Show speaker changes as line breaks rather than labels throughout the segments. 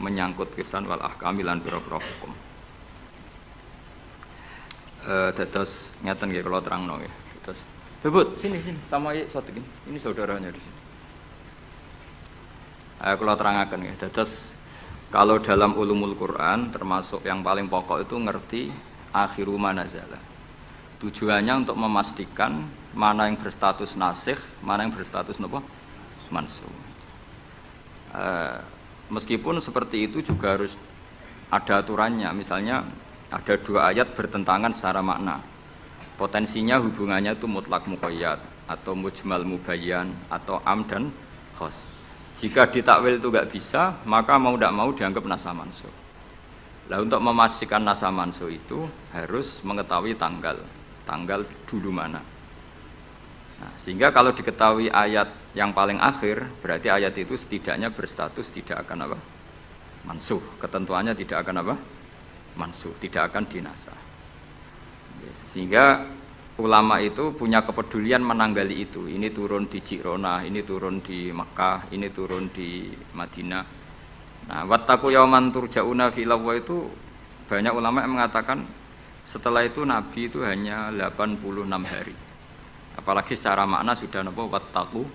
menyangkut kisan wal ahkami lan pira-pira hukum. Dados ngeten nggih kula terangno nggih. Dados Bebut, sini sama satu gini. Ini saudaranya di sini. Kula terangaken nggih. Dados kalau dalam ulumul Quran termasuk yang paling pokok itu ngerti akhiru manazala. Tujuannya untuk memastikan mana yang berstatus nasikh, mana yang berstatus napa? Mansukh. Meskipun seperti itu juga harus ada aturannya. Misalnya ada dua ayat bertentangan secara makna. Potensinya hubungannya itu mutlak muqayyad atau mujmal mubayyan atau am dan khos. Jika ditakwil itu enggak bisa, maka mau tidak mau dianggap nasakh mansukh. Nah, untuk memastikan nasakh mansukh itu harus mengetahui tanggal dulu mana. Nah, sehingga kalau diketahui ayat yang paling akhir, berarti ayat itu setidaknya berstatus tidak akan apa? Mansukh. Ketentuannya tidak akan apa? Mansukh, tidak akan dinasakh. Sehingga ulama itu punya kepedulian menanggali itu. Ini turun di Jirona, ini turun di Makkah, ini turun di Madinah. Nah, wattaqu yauman turja'una fi illallah itu banyak ulama yang mengatakan setelah itu Nabi itu hanya 86 hari. Apalagi secara makna sudah napa wattaqu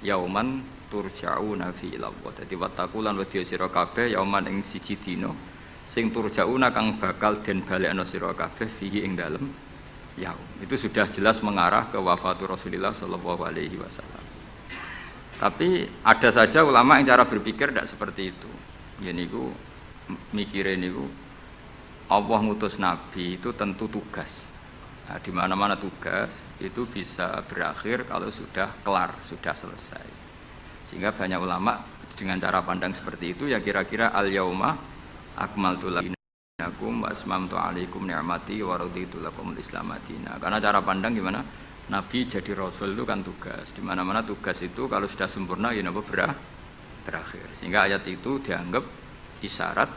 yauman turja'una fi illallah. Dadi wattaqu lan wedya sira kabeh yauman ing siji dina sing turja'una kang bakal den balekno sira kabeh fihi ing dalem yaum. Itu sudah jelas mengarah ke wafatul Rasulullah sallallahu alaihi wasallam. Tapi ada saja ulama yang cara berpikir tidak seperti itu. Ya niku mikirin niku Allah ngutus nabi itu tentu tugas. Nah, di mana-mana tugas itu bisa berakhir kalau sudah kelar, sudah selesai. Sehingga banyak ulama dengan cara pandang seperti itu ya kira-kira al-yauma akmaltu lakum wa asmamtu alaikum ni'mati wa raditu lakumul Islam madina. Karena cara pandang gimana? Nabi jadi rasul itu kan tugas. Di mana-mana tugas itu kalau sudah sempurna ya napa berakhir. Sehingga ayat itu dianggap isyarat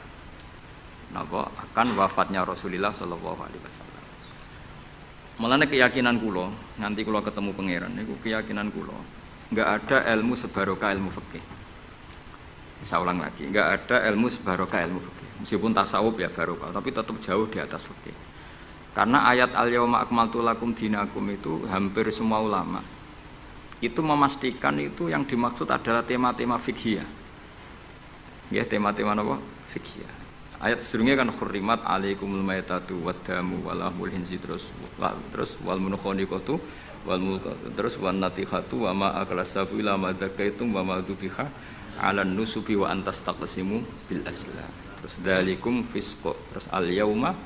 napa akan wafatnya Rasulullah sallallahu alaihi wasallam. Mulane keyakinan kula, nanti kula ketemu pangeran niku keyakinan kula, enggak ada ilmu sebarokah ilmu fikih. Saya ulang lagi, enggak ada ilmu sebarokah ilmu fikih. Meskipun tasawuf ya barokah, tapi tetap jauh di atas fikih. Karena ayat al-yauma akmaltu lakum dinakum itu hampir semua ulama itu memastikan itu yang dimaksud adalah tema-tema fikih. Ya, tema-tema apa? Fikih. Ayat sebelumnya kan hurrimat alaikumul maitatu waddamu walahmul hinzi terus wal munkhaniqatu wal mulqatu terus wan natihatu wa ma aklasabu ila ma zakaitum wa ma dubiha 'alan nusubi wa antas taqsimu bil aslam. Terus dalikum fisqu. Terus al yauma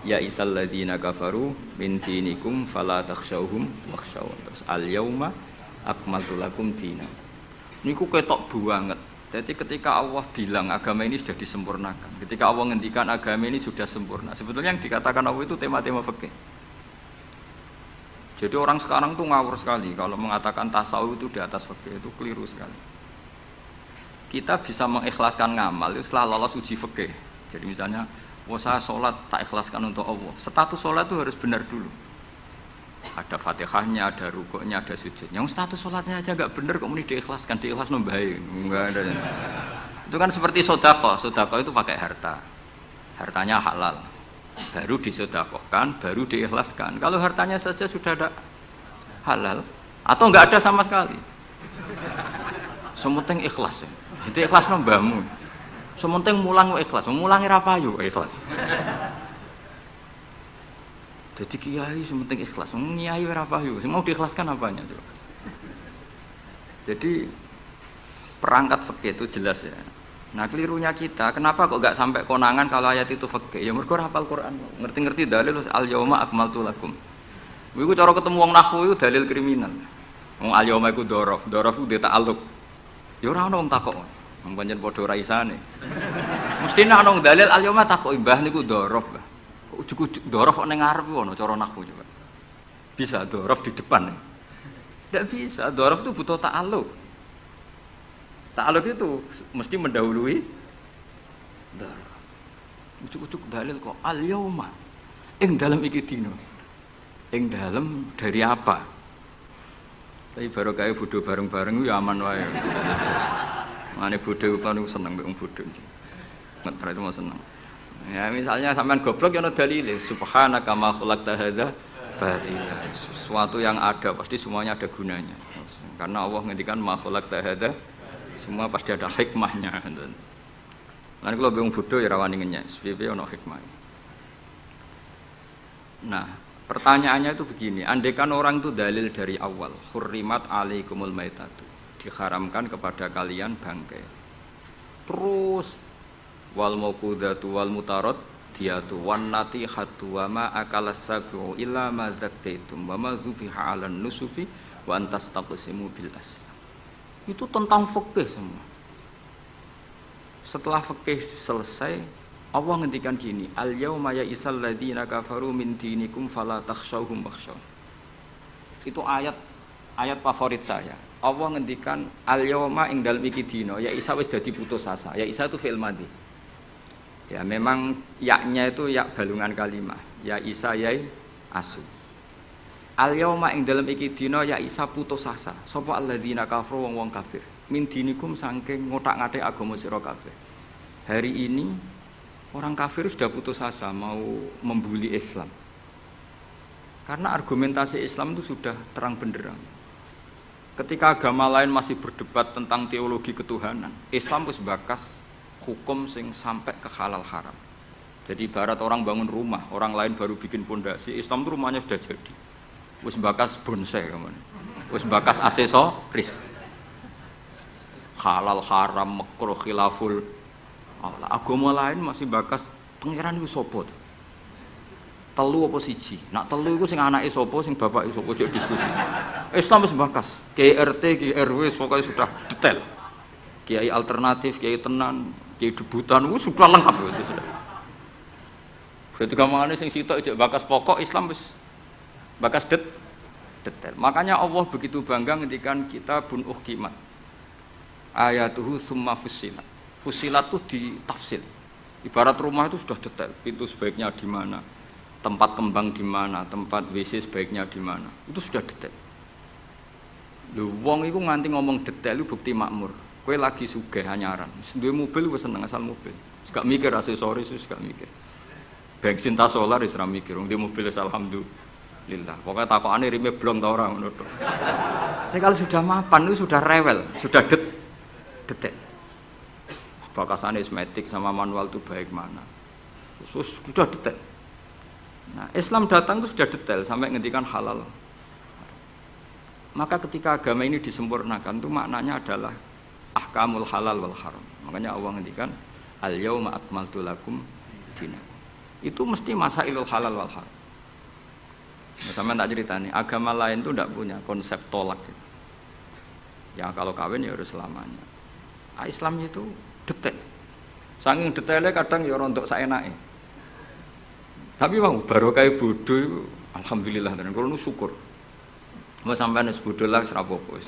ya isal ladina kafaru min dinikum fala takhshawhum wakhshawun. Terus al yauma akmaltu lakum dinakum. Niku ketok banget. Jadi ketika Allah bilang agama ini sudah disempurnakan, ketika Allah ngendikan agama ini sudah sempurna, sebetulnya yang dikatakan Allah itu tema-tema fikih. Jadi orang sekarang tuh ngawur sekali kalau mengatakan tasawuf itu di atas fikih, itu keliru sekali. Kita bisa mengikhlaskan ngamal itu setelah lolos uji fikih. Jadi misalnya, saya sholat tak ikhlaskan untuk Allah. Status sholat itu harus benar dulu. Ada fatihahnya, ada rukuknya, ada sujudnya. Yang status sholatnya aja nggak benar, kok muni diikhlaskan, diikhlas nombai, nggak ada. Itu kan seperti sodako itu pakai harta, hartanya halal, baru disodakohkan, baru diikhlaskan. Kalau hartanya saja sudah ada halal, atau nggak ada sama sekali, sementing ikhlas, itu ikhlas nombamu. Sementing mulang ikhlas, mulangi rapayu ikhlas. Jadi kiai sementing ikhlas, kiai ora payu, mau diikhlaskan apanya coba. Jadi perangkat fikih itu jelas ya. Nah kelirunya kita, kenapa kok enggak sampai konangan kalau ayat itu fikih? Ya mergo hafal Quran, ngerti-ngerti dalil al yauma akmaltu lakum. Iku cara ketemu wong nahwu itu dalil kriminal. Wong al yauma iku dzaraf iku ta'alluq. Ya ora ono wong takok. Wong pancen padha ora isane. Mestine ana wong dalil al yauma takok mbah niku dzaraf. Ujuk-ujuk dhorof kok ning ngarep ngono cara nahwu coba. Bisa dhorof di depan. Tidak bisa, dhorof itu butuh ta'alluq. Ta'alluq itu mesti mendahului dhorof. Ujuk-ujuk dalil kok al-yauma. Ing dalem iki dina. Ing dalem dari apa? Tapi baru kayak bodho bareng-bareng ya aman wae. Mane bodho kan seneng mbek wong bodho. Berarti mau seneng. Ya misalnya sampean goblok ya ono dalile subhanaka ma khalaqta hadza batila. Sesuatu yang ada pasti semuanya ada gunanya. Karena Allah ngendikan ma khalaqta hadza semua pasti ada hikmahnya. Lan kula bingung bodho ya rawani ngenyek, piye ono hikmah. Nah, pertanyaannya itu begini, andaikan orang itu dalil dari awal, hurrimat alaikumul maitatu, diharamkan kepada kalian bangkai. Terus wal mauqudatu wal mutarad diatu wan natihatu wa ma akalas sabu illa ma zakkaitum wa ma zubiha 'alan nusufi wa antastaqsimu bil aslam. Itu tentang fikih semua. Setelah fikih selesai, Allah ngendikan gini, al-yauma ya'isal ladzina kafaru min dinikum fala takhshawhum wakhshaw. Itu ayat favorit saya. Allah ngendikan al-yauma ing dalem iki dina, ya Isa wis dadi putus asa. Ya Isa itu fi'il madhi. Ya memang yaknya itu yak balungan kalimah. Ya Isa yai asu. Al-yauma ing dalem iki dina ya Isa putus asa. Sapa alladzina kafaru wong kafir. Min dinikum saking ngotak-ngatik agama sira kabeh. Hari ini orang kafir sudah putus asa mau membuli Islam. Karena argumentasi Islam itu sudah terang benderang. Ketika agama lain masih berdebat tentang teologi ketuhanan, Islam wis bakas hukum sing sampai ke halal haram. Jadi ibarat orang bangun rumah, orang lain baru bikin pondasi, Islam itu rumahnya sudah jadi. Wis bakas bonsai kemana? Wis bakas aksesoris. Halal haram makruh khilaful. Agama lain masih bakas pangeran iku sapa? Telu apa siji? Nak telu iku sing anake sapa, sing bapake sapa, ojo diskusi. Islam wis bakas, Kiai RT, Kiai RW pokoknya sudah detail. Kiai alternatif, Kiai tenan, Kiai debutan wis sudah lengkap itu sudah. Ketika mangane sing sitok ijek bakas pokok Islam wis bakas detail. Makanya Allah begitu bangga ngendikan kitabun uhkimat. Ayatuhu summa fussilat. Fusilat itu ditafsil. Ibarat rumah itu sudah detail. Pintu sebaiknya di mana, tempat kembang di mana, tempat WC sebaiknya di mana. Itu sudah detail. Lho wong iku nganti ngomong detail itu bukti makmur. Kowe lagi sugih anyaran. Duwe mobil wis seneng asal mobil. Wis gak mikir aksesoris, wis gak mikir. Bensin ta solar wis ra mikir. Wong duwe mobil wis alhamdulillah. Pokoke takokane rime blong ta ora ngono to. Tapi kalau sudah mapan itu sudah rewel, sudah detail. Bakasan esmetik sama manual itu baik mana, sudah detail. Nah, Islam datang itu sudah detail sampai ngendikan halal. Maka ketika agama ini disempurnakan itu maknanya adalah ahkamul halal wal haram. Makanya Allah ngendikan al-yauma akmaltu lakum dinakum. Itu mesti masailul halal wal haram. Nah, sampean tak ceritani, agama lain itu tidak punya konsep tolak. Ya kalau kawin ya harus selamanya. Islam itu detail. Saking detailnya kadang ya rontok saenake. Tapi wong barokah bodho iku alhamdulillah tenan kula nu syukur. Mau sampean wis bodho lah wis ra apa-apa wis.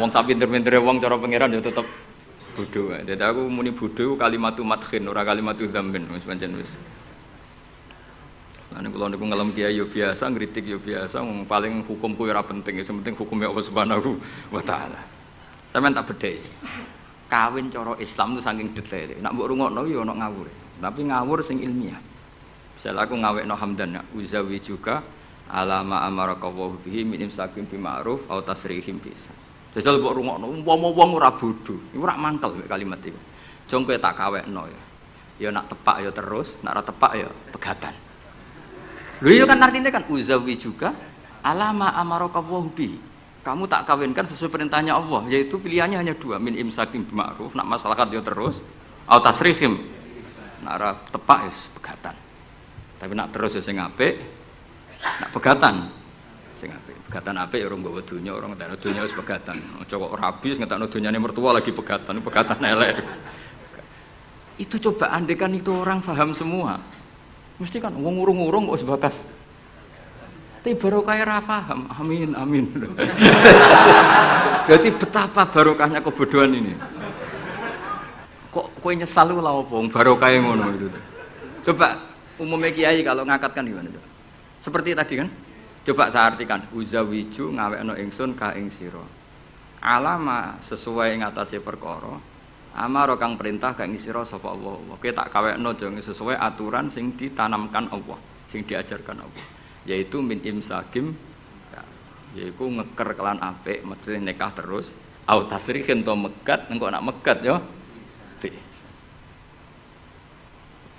Wong sak pinter-pintere wong cara pangeran ya tetep bodho wae. Dadi aku muni bodho kalimatu madkhin ora kalimatu dzambin wis pancen wis. Lan kula niku ngelem kiai yo biasa, ngritik yo biasa, wong paling hukumku ora penting, sing penting hukume Allah Subhanahu wa taala. Sampeyan tak bedhei. Kawin cara Islam itu saking detail. Nak mbok rungokno yo ono ngawur. Tapi ngawur sing ilmiah. Misal aku ngawekno hamdan uzawi juga alama amarakallahu bihi min imsakin bi ma'ruf au tasrihim bisa. Jajal mbok rungokno umpama wong ora bodho, iku ora mangkel kalimat iku. Jong kowe tak kawekno ya. Ya nak tepak ya terus, nak ora tepak ya pegatan. Lho iya kan artinya kan uzawi juga alama amarakallahu bihi. Kamu tak kawinkan sesuai perintahnya Allah, yaitu pilihannya hanya dua, min imsakim bima'ruf, nak masyarakat dia terus, atau tasrihim, nak ora tepak ya pegatan. Tapi nak terus ya sing apik, nak pegatan, sing apik. Pegatan apik ya orang bawa dunia, orang ngetakno dunia wis pegatan. Aja kok rabis ngetakno dunyane mertua lagi pegatan elek. Itu coba andekan itu orang paham semua. Mesti kan wong urung-urung kok sebatas. Tapi barokah ora paham. Amin, amin. Berarti betapa barokahnya kebodohan ini. Kok kowe nyesal lho lha opo barokah ngono itu. Coba umumnya kiai kalau ngakatkan gimana coba? Seperti tadi kan? Coba saya artikan, uzawiju ngawekno ingsun ka ing sira. Alama sesuai ngatasi perkara Amaro kang perintah kang ngisira sapa Allah. Kowe tak kawekno aja sesuai aturan sing ditanamkan Allah, sing diajarkan Allah. Yaitu min imsakim yaiku ngeker kelan apik, mesti nikah terus. Au tasrihin to megat, engko nak megat yo.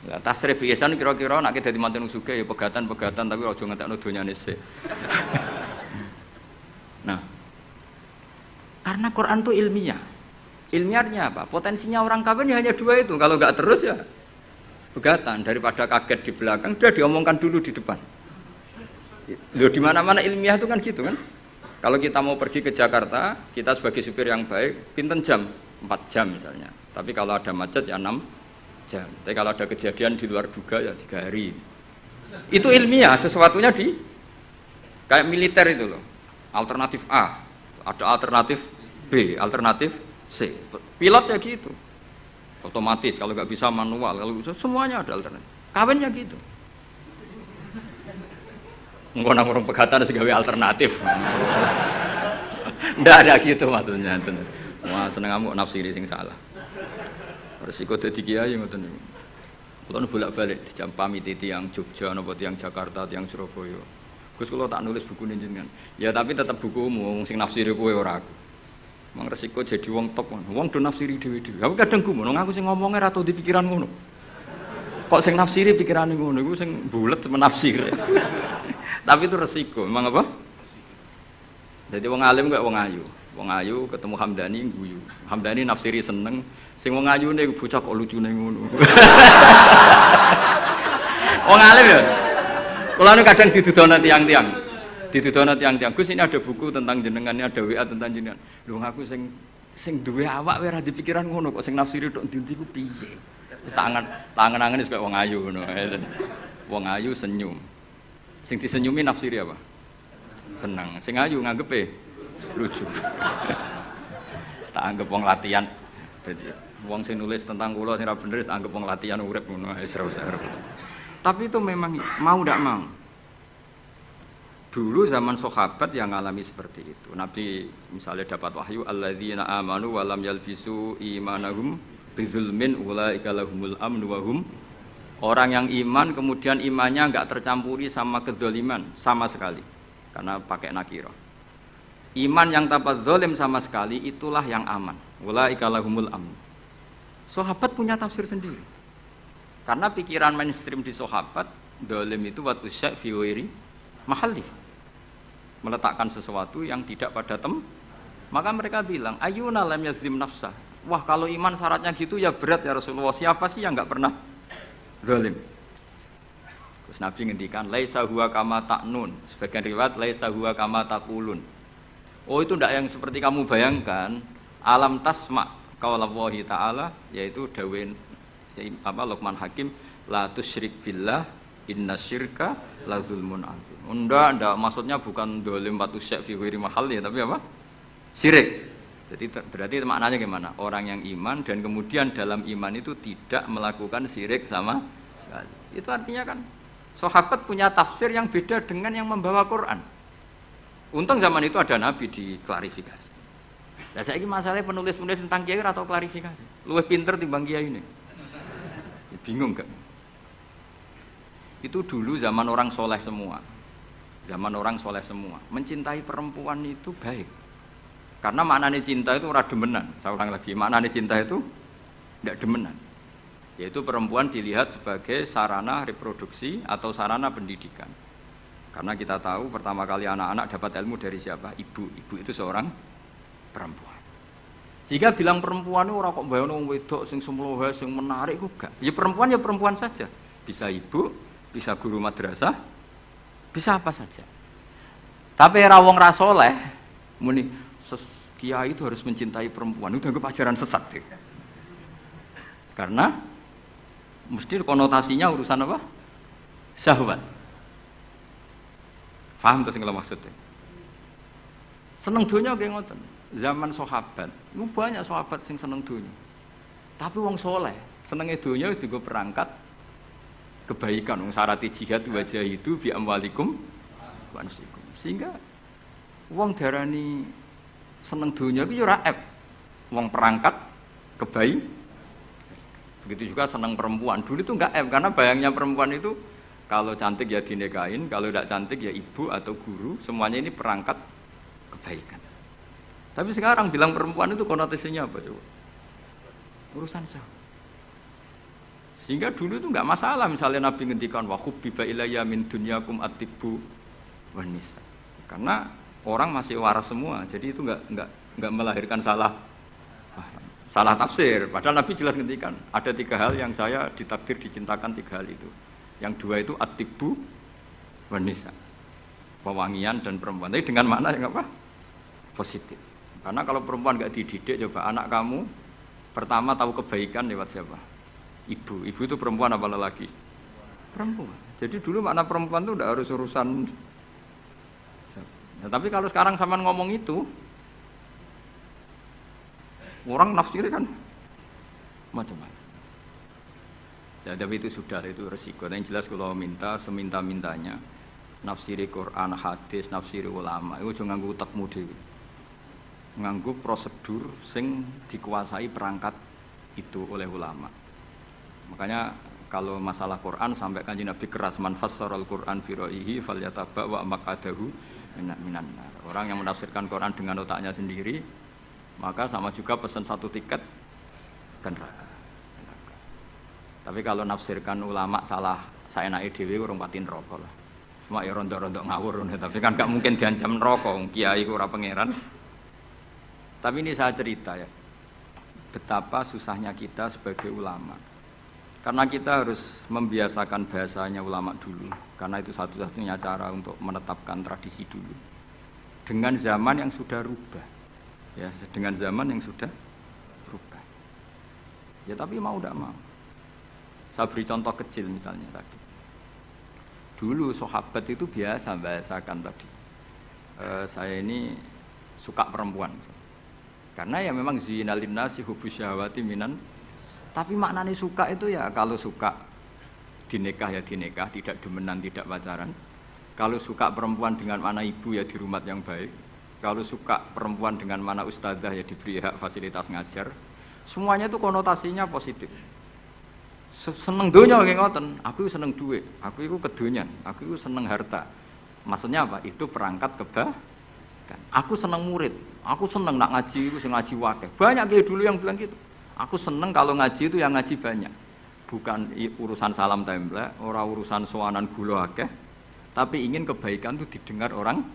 Lah tasrih biasan kira-kira nek dadi manten sugih ya pegatan-pegatan tapi aja ngentekno donyane sik. Nah. Karena Quran itu ilmiah. Ilmiahnya apa? Potensinya orang kawin ya hanya dua itu. Kalau enggak terus ya pegatan, daripada kaget di belakang sudah diomongkan dulu di depan. Loh di mana-mana ilmiah itu kan gitu kan? Kalau kita mau pergi ke Jakarta, kita sebagai supir yang baik, pinten jam? 4 jam misalnya. Tapi kalau ada macet ya 6 jam. Tapi kalau ada kejadian di luar duga ya 3 hari. Itu ilmiah, sesuatunya di kayak militer itu loh. Alternatif A, ada alternatif B, alternatif C. Pilot ya gitu. Otomatis kalau nggak bisa manual, kalau bisa semuanya ada alternatif. Kawinnya gitu. Ngono orang pegatan segawe alternatif. Ndak ada gitu maksudnya. Wah, seneng kamu nafsiri sing salah. Resiko dadi kiai ngoten niku. Kula bolak-balik dijampami tiyang Jogja napa tiyang Jakarta, tiyang Surabaya. Gus kula tak nulis buku jenengan. Ya tapi tetap bukumu sing nafsiri kowe ora aku. Mang resiko jadi wong top. Wong do nafsiri dhewe-dhewe. Aku kadang gumun aku sing ngomongnya ra tau di pikiran ngono. Kok sing nafsiri pikirane ngono iku sing bulet menafsir. Tapi itu resiko, memang apa? Jadi wong alim gak wong ayu. Wong ayu ketemu Hamdani guyu. Hamdani nafsiri seneng, sing wong ayune bocah kok lucune ngono. Wong alim ya. Kula nu kadang didudono tiang-tiang. Didudono tiang-tiang. Gus ini ada buku tentang jenengan, ada WA tentang jenengan. Lho aku sing duwe awak wae ora dipikiran ngono kok sing nafsiri tok ndi-ndi ku piye. Wis tangan-tangan wis kaya wong ayu ngono. Wong ayu senyum. Sing disenyumi nafsiri apa? Senang. Sing ayu nganggepe lucu. Tak anggap wong latihan. Dadi wong sing nulis tentang kula sing ra bener tak anggap wong latihan urip ngono wis ora usah. Tapi itu memang mau ndak mau. Dulu zaman sahabat yang ngalami seperti itu. Nabi misalnya dapat wahyu alladzina amanu wa lam yalbisu imanahum bidzulmin ulaika lahumul amnu wa hum. Orang yang iman kemudian imannya enggak tercampuri sama kezaliman sama sekali. Karena pakai nakirah. Iman yang tanpa zalim sama sekali itulah yang aman. Ulaika lahumul amnu. Sahabat punya tafsir sendiri. Karena pikiran mainstream di sahabat, zalim itu watu syai' fi ghairi mahalli. Meletakkan sesuatu yang tidak pada maka mereka bilang ayyuna lam yazlim nafsa. Wah kalau iman syaratnya gitu ya berat ya Rasulullah. Siapa sih yang enggak pernah zalim? Terus Nabi ngendikan laisa huwa kama ta'nun. Sebagian riwayat laisa huwa kama taqulun. Oh itu ndak yang seperti kamu bayangkan. Alam tasma qaulallahi ta'ala yaitu dawuh Luqman Hakim la tusyrik billah innasyirka la zulmun azim. Ndak maksudnya bukan zalim watu syai' fi ghairi mahal ya tapi apa? Syirik. Jadi berarti maknanya gimana? Orang yang iman dan kemudian dalam iman itu tidak melakukan syirik sama sekali. Itu artinya kan sahabat punya tafsir yang beda dengan yang membawa Quran. Untung zaman itu ada Nabi diklarifikasi. Nah saya ini masalahnya penulis-penulis tentang kiai atau klarifikasi. Luwih pinter timbang kiai ini. Bingung kan? Itu dulu zaman orang soleh semua. Zaman orang soleh semua. Mencintai perempuan itu baik. Karena maknanya cinta itu ora demenan. Saya ulang lagi, maknanya cinta itu tidak demenan. Yaitu perempuan dilihat sebagai sarana reproduksi atau sarana pendidikan. Karena kita tahu pertama kali anak-anak dapat ilmu dari siapa? Ibu. Ibu itu seorang perempuan. Sehingga bilang perempuan itu ora kok bayangno wong wedok sing semlohe sing menarik kok gak. Ya perempuan saja. Bisa ibu, bisa guru madrasah, bisa apa saja. Tapi ra wong ra saleh muni kiai itu harus mencintai perempuan. Itu dianggap ajaran sesat deh. Karena mesti konotasinya urusan apa? Syahwat. Paham tuh sing maksudnya? Seneng donya nggih ngoten. Zaman sahabat, itu banyak sahabat sing seneng dunia. Tapi wong soleh, senenge dunia itu juga perangkat kebaikan. Wong syarati jihad wajah itu bi amwalikum wa anfusikum. Sehingga wong darani seneng dunia itu ora ep. Wong perangkat Begitu juga senang perempuan. Dulu itu enggak karena bayangnya perempuan itu kalau cantik ya dinikahin, kalau tidak cantik ya ibu atau guru, semuanya ini perangkat kebaikan. Tapi sekarang bilang perempuan itu konotasinya apa coba? Urusan syahwat. Sehingga dulu itu enggak masalah misalnya Nabi ngendikan wa hubbiba ilayya min dunyakum at-tibbu wan nisa. Karena orang masih waras semua, jadi itu enggak melahirkan salah tafsir. Padahal Nabi jelas ngendikan ada 3 hal yang saya ditakdir dicintakan 3 hal itu. Yang 2 itu at-tibbu wan nisa. Pewangian dan perempuan. Tapi dengan makna yang apa? Positif. Karena kalau perempuan enggak dididik, coba anak kamu pertama tahu kebaikan lewat siapa? Ibu. Ibu itu perempuan apa lelaki? Perempuan. Jadi dulu makna perempuan itu tidak harus urusan. Ya, tapi kalau sekarang sampean ngomong itu, orang nafsiri kan macam-macam. Ya, tapi itu sudah itu resiko. Yang jelas kalau minta seminta-mintanya nafsiri Quran, hadis, nafsiri ulama, itu jangan nganggo utekmu dhewe. Nganggo prosedur sing dikuasai perangkat itu oleh ulama. Makanya kalau masalah Quran sampai Kanjeng Nabi keras man fassaral Quran fi ra'yihi falyataba wa maqadahu minan nar. Orang yang menafsirkan Quran dengan otaknya sendiri maka sama juga pesan 1 tiket ke neraka. Tapi kalau nafsirkan ulama salah saenake dhewe urung pati neraka lah. Cuma ya rondo-rondo ngawur tapi kan gak mungkin diancam neraka kiai ora pangeran. Tapi ini saya cerita ya. Betapa susahnya kita sebagai ulama. Karena kita harus membiasakan bahasanya ulama dulu, karena itu satu-satunya cara untuk menetapkan tradisi dulu. Dengan zaman yang sudah rubah, ya, dengan zaman yang sudah rubah. Ya tapi mau tidak mau. Saya beri contoh kecil misalnya tadi. Dulu sahabat itu biasa bahasakan tadi. Saya ini suka perempuan, karena ya memang zinalin nasi hubus syahwati minan. Tapi maknanya suka itu ya kalau suka dinikah ya dinikah, tidak demenan, tidak pacaran. Kalau suka perempuan dengan mana ibu ya di rumah yang baik. Kalau suka perempuan dengan mana ustadzah ya diberi hak fasilitas ngajar. Semuanya itu konotasinya positif. Seneng dunia kayak ngoten, aku seneng duit, aku itu kedonyan, aku itu seneng harta. Maksudnya apa? Itu perangkat kebaikan. Aku seneng murid, aku seneng nak ngaji, aku ngaji wakeh. Banyak kayak dulu yang bilang gitu. Aku seneng kalau ngaji itu yang ngaji banyak. Bukan urusan salam templek, orang urusan sowanan gula akeh, tapi ingin kebaikan itu didengar orang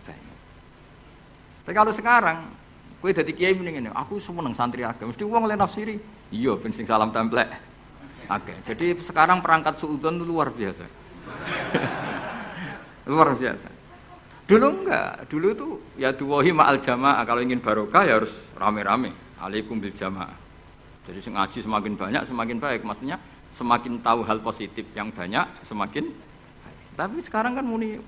banyak. Tapi kalau sekarang, kowe dadi kiai mending ngene, aku seneng santri akeh, mesti wong le nafsiri. Iya, ben sing salam templek akeh. Jadi sekarang perangkat suudzon itu luar biasa. Luar biasa. Dulu enggak, dulu itu ya duwahi ma'al jamaah, kalau ingin barokah ya harus rame-rame. Alaikum bil jamaah. Jadi ngaji semakin banyak semakin baik, maksudnya semakin tahu hal positif yang banyak semakin baik. Tapi sekarang kan muni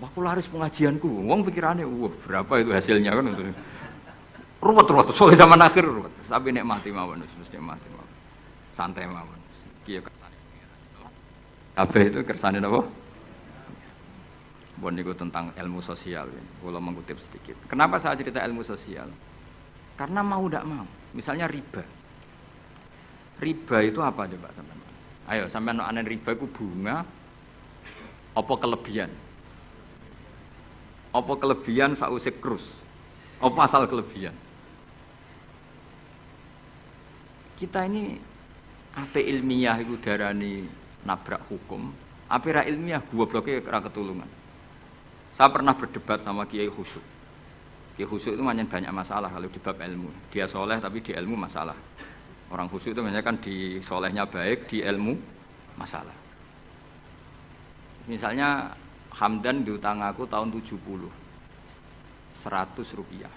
aku laris pengajianku, wong pikirannya berapa itu hasilnya kan untuk ruwet soal zaman akhir ruwet. Tapi nikmati mawon, mesti nikmati mawon. Santai mawon. Kiye kersane. Kabeh itu kersane napa? Bon niku tentang ilmu sosial. Kalau mengutip sedikit. Kenapa saya cerita ilmu sosial? Karena mau tidak mau. Misalnya riba. Riba itu apa coba sampean? Ayo sampean anen riba itu bunga apa kelebihan? Apa kelebihan sausé krus? Apa asal kelebihan? Kita ini ape ilmiah iku darani nabrak hukum, ape ra ilmiah gobloke ra ketulungan. Saya pernah berdebat sama Kiai Khusyuk. Kiai Khusyuk itu banyak masalah kalau di bab ilmu. Dia soleh tapi di ilmu masalah. Orang khusyuk itu banyak kan di solehnya baik, di ilmu masalah. Misalnya Hamdan diutang aku tahun 70, 100 rupiah.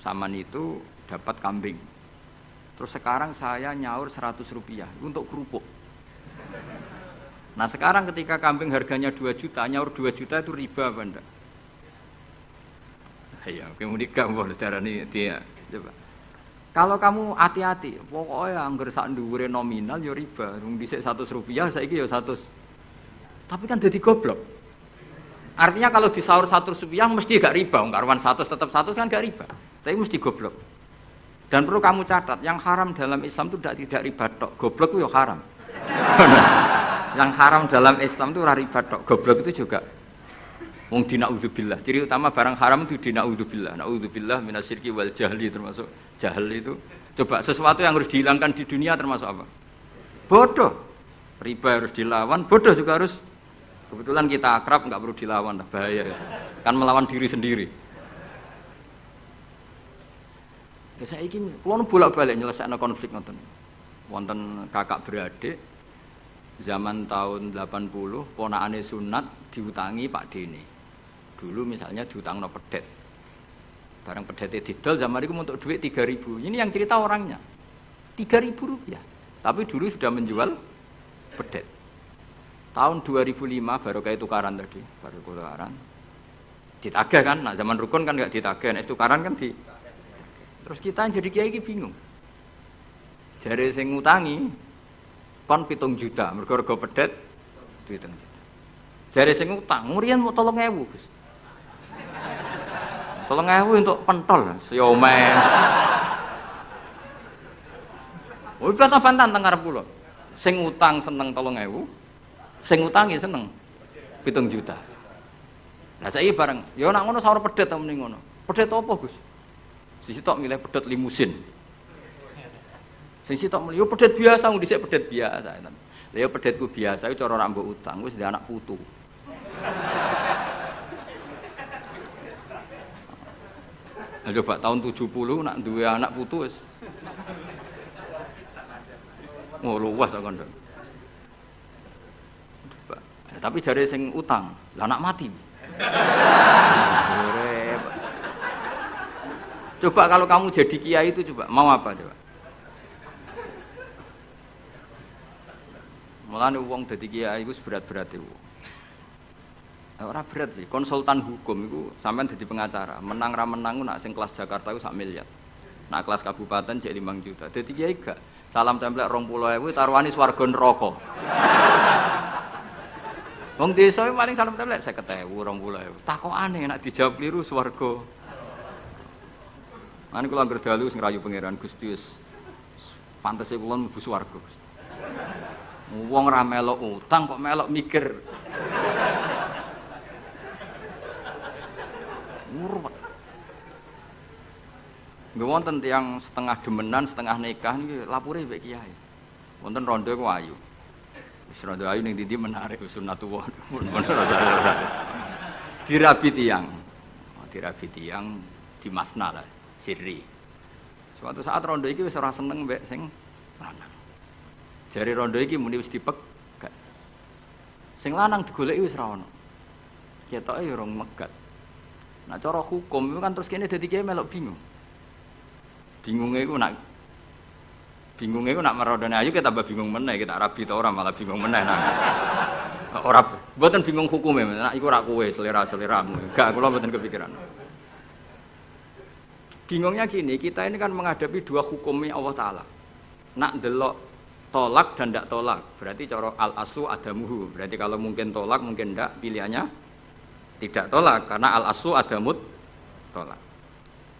Saman itu dapat kambing. Terus sekarang saya nyaur 100 rupiah untuk kerupuk. Nah sekarang ketika kambing harganya 2 juta, nyaur 2 juta itu riba apa enggak? Ya, kemudian kamu darani dia. Coba. Kalau kamu hati-hati, pokoknya anggar sak dhuwure nominal ya riba. Rung dhisik 100 rupiah, saiki ya 100. Tapi kan jadi goblok. Artinya kalau disaur 100 rupiah mesti gak riba, karuan 100 tetap 100 kan gak riba. Tapi mesti goblok. Dan perlu kamu catat, yang haram dalam Islam itu tidak riba tok. Goblok itu ya haram. Yang haram dalam Islam itu riba tok. Goblok itu juga. Wong dina'udzubillah. Ciri utama barang haram itu dina'udzubillah. Na'udzubillah minasyirki wal jahli, termasuk jahil itu. Coba sesuatu yang harus dihilangkan di dunia termasuk apa? Bodoh. Riba harus dilawan, bodoh juga harus. Kebetulan kita akrab, nggak perlu dilawan, bahaya. Kan melawan diri sendiri. Saya ini, kalau bolak-balik nyelesaikan konflik nonton. Wonten kakak beradik, zaman tahun 80, ponakane sunat diutangi Pak Dene. Dulu misalnya diutang no pedet. Barang pedetnya didol, zaman itu untuk duit 3.000. Ini yang cerita orangnya. 3.000 rupiah. Tapi dulu sudah menjual pedet. Tahun 2005 baru kayak tukaran tadi, baru tukaran. Ditagih kan, nah zaman rukun kan nggak ditagih, nah tukaran kan di. Terus kita jadi kiai ini bingung. Jare sing ngutangi kon 7 juta, mergo pedet 7 juta. Jare sing ngutang, ngurian mau 3.000, Gus. 3.000 untuk pentol, siomen. Oh, bantah-bantahan teng ngarep kula. Sing utang seneng 3.000, sing ngutangi seneng 7 juta. Lah saiki bareng, ya nak ngono sawur pedet ta mending ngono. Pedet apa, Gus? Sisi tok milih pedet limusin. Sing sitok milih yo pedet biasa, wong dhisik pedet biasa. Lah yo pedetku biasa iku cara nak mbok utang wis ndek anak putu. Lah coba tahun 70 nak duwe anak putu wis. Oh luas kok kandha. Tapi jare sing utang, lah anak mati. Coba kalau kamu jadi kiai itu coba mau apa coba? Mulane wong dadi kiai iku berat-berat iku. Ora berat iki, konsultan hukum iku sampean dadi pengacara, menang ra menang nak sing kelas Jakarta iku 1 miliar. Nak kelas kabupaten jadi 5 juta. Dadi kiai gak salam templek 20.000 taruhane swarga neraka. Wong desa paling salam templek 50.000, 20.000. Takokane nek dijawab kliru swarga. Mane kula anggere dalu sing rayu pangeran Gusti wis pantese kula mlebu swarga. Wong ra melok utang kok melok mikir. Murwet. Nggih wonten tiyang setengah demenan, setengah nikah niki lapure mbek kiai. Wonten rondo ku ayu. Wis rondo ayu ning ndi menarik sunatullah. Dirabi tiyang. Dirabi tiyang di masna lah. Sirri. Suatu saat rondo iki wis ora seneng mbek sing lanang. Jare rondo iki muni wis dipegat. Sing lanang digoleki wis ora ono. Ketoke ya rong megat. Nah cara hukum itu kan terus kene dadi kiai melok bingung. Bingunge iku nak merondone ayu kita tambah bingung meneh, kita rabi ta ora malah bingung meneh nah. Ora mboten bingung hukume, nak iku ora kowe selera-seleramu. Enggak, kula mboten kepikiran. Bingungnya gini, kita ini kan menghadapi dua hukumnya Allah Ta'ala. Nak delok tolak dan tidak tolak, berarti cara al-aslu adamuhu. Berarti kalau mungkin tolak, mungkin tidak, pilihannya tidak tolak. Karena al-aslu adamut tolak.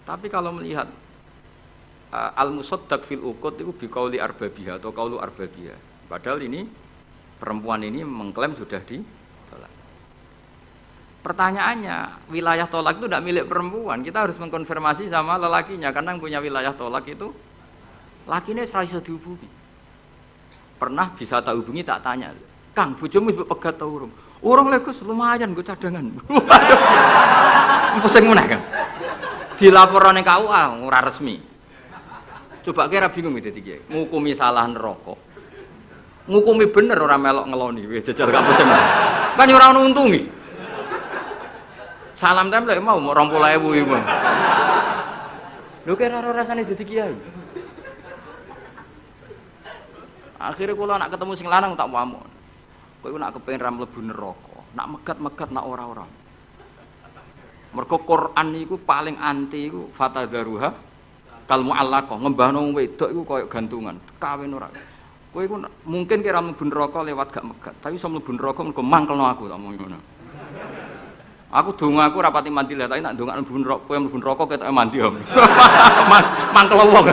Tapi kalau melihat al-musaddaq fil uqud itu biqauli arbabiyah atau qaulu arbabiyah. Padahal ini, perempuan ini mengklaim sudah ditolak. Pertanyaannya, wilayah tolak itu tidak milik perempuan. Kita harus mengkonfirmasi sama lelakinya karena yang punya wilayah tolak itu lakinya ora iso dihubungi. Pernah bisa tak hubungi tak tanya, "Kang, bojomu wis pegat ta urung?" "Urung lho Gus, lumayan nggo cadangan." Pusing meneh kan. Dilaporane KUA ora resmi. Coba kira bingung dadi kiai. Ngukumi salah neraka. Ngukumi bener ora melok ngeloni, wis jajal gak pusing. Kan ora ono untungi. Salam templek mau 20.000 iku. Lho kira ora rasane dadi kiai. Akhire kula nak ketemu sing lanang tak pamuk. Kowe iku nak kepengin ra mlebu neraka, nak megat-megat nak ora-ora. Mergo Quran niku paling anti iku fatadzaruha kal muallaqah, ngembahno wedok iku koyo gantungan, kawin ora. Kowe iku mungkin kira mlebu neraka lewat gak megat, tapi iso mlebu neraka mergo mangkelno aku tak omong ngono. Aku donga aku rapati mandi lah, tapi nak donga mlebu neraka ketoke mandi om. Mangkel wong.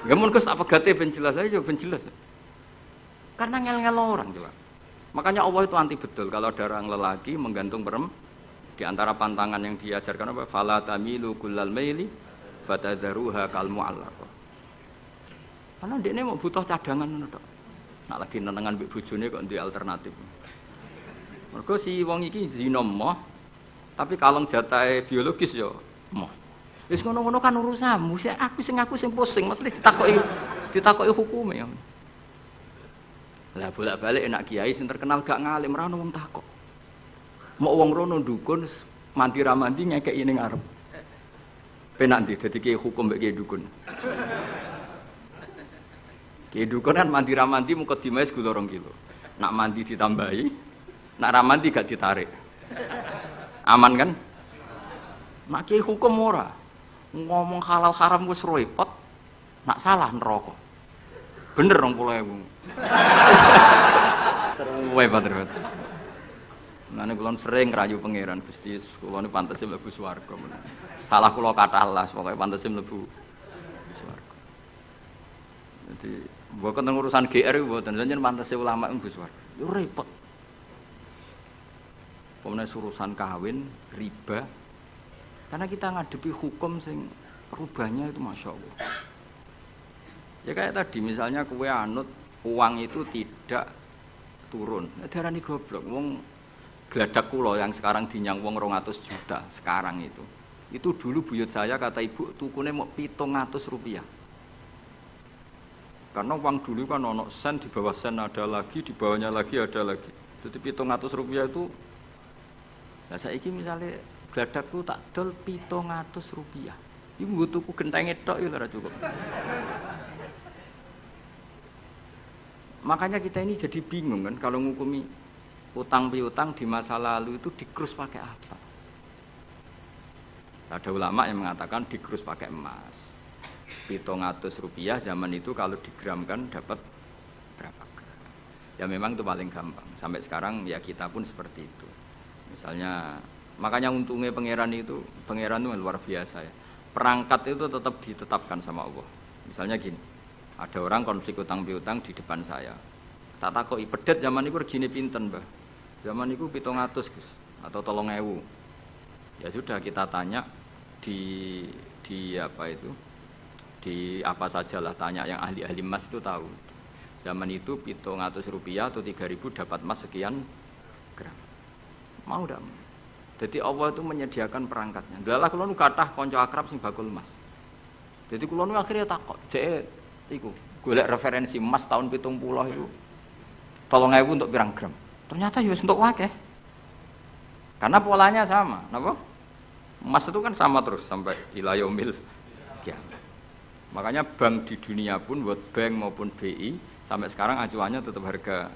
Ya mun Gus tak pegate ben jelas aja ben jelas. Karena ngel-ngel orang jelas. Makanya Allah itu anti betul kalau ada orang lelaki menggantung perempuan. Di antara pantangan yang diajarkan apa? Fala tamilu kullal maili fatadharuha kal mu'allaqah. Karena dekne mau butuh cadangan ngono tok. Nak lagi nenengan mbek bojone kok duwe alternatif. Mergo si wong iki zina moh, tapi kalong jatahe biologis ya moh. Wis ngono-ngono kan urusanmu, aku sing pusing, mesti ditakoki hukume. Lah bolak-balik enak kiai sing terkenal gak ngalim ora ono wong takok. Mau wong rono dukun mandi ra mandi ngekeki ning arep. Penak ndi dadi kiai hukum mbek kiai dukun. Kiai dukun kan mandi ra mandi mukadimah segula 2 kilo. Nak mandi ditambahi, nak ra mandi gak ditarik. Aman kan? Nak kiai hukum ora. Ngomong halal haram wis repot. Nak salah neraka. Bener 20.000. Terus Mane kula sering rayu pangeran Gusti, kula niku pantese mlebu swarga. Salah kula kathah las, pokoke pantese mlebu swarga. Dadi mboten urusan GR mboten, jenengan pantese ulama mlebu swarga. Yo repot. Pemene urusan kawin, riba. Karena kita ngadepi hukum sing rubahnya itu Masya Allah. Ya kayak tadi misalnya kowe anut uang itu tidak turun. Darani goblok wong gladak kula yang sekarang dinyang wong 200 juta sekarang itu dulu buyut saya kata ibu tukune mau 700 rupiah karena uang dulu kan ono sen di bawah sen ada lagi di bawahnya lagi ada lagi jadi 700 rupiah itu nah saiki misalnya gladakku tak dol 700 rupiah ibu tuku gentenge tok ya ora cukup makanya kita ini jadi bingung kan kalau ngukumi utang piutang di masa lalu itu dikrus pakai apa? Ada ulama yang mengatakan dikrus pakai emas. 700 rupiah zaman itu kalau digramkan dapat berapa gram? Ya memang itu paling gampang. Sampai sekarang ya kita pun seperti itu. Misalnya makanya untungnya pangeran itu luar biasa ya. Perangkat itu tetap ditetapkan sama Allah. Misalnya gini, ada orang konflik utang piutang di depan saya. Tak takoki pedet zaman itu regine pinten, Mbah? Zaman itu 700 Gus atau 3.000. Ya sudah kita tanya di apa itu? Di apa sajalah tanya yang ahli-ahli emas itu tahu. Zaman itu 700 rupiah atau 3.000 dapat emas sekian gram. Mau ndak? Jadi Allah itu menyediakan perangkatnya. Dalah kula nu kathah kanca akrab sing bakul emas. Jadi kula nu akhirnya takok, jek iku golek referensi emas tahun 70 itu 3.000 untuk pirang gram. Ternyata ya untuk wakeh. Karena polanya sama, napa? Emas itu kan sama terus sampai ila yaumil kiamat. Makanya bank di dunia pun World Bank maupun BI sampai sekarang acuannya tetap harga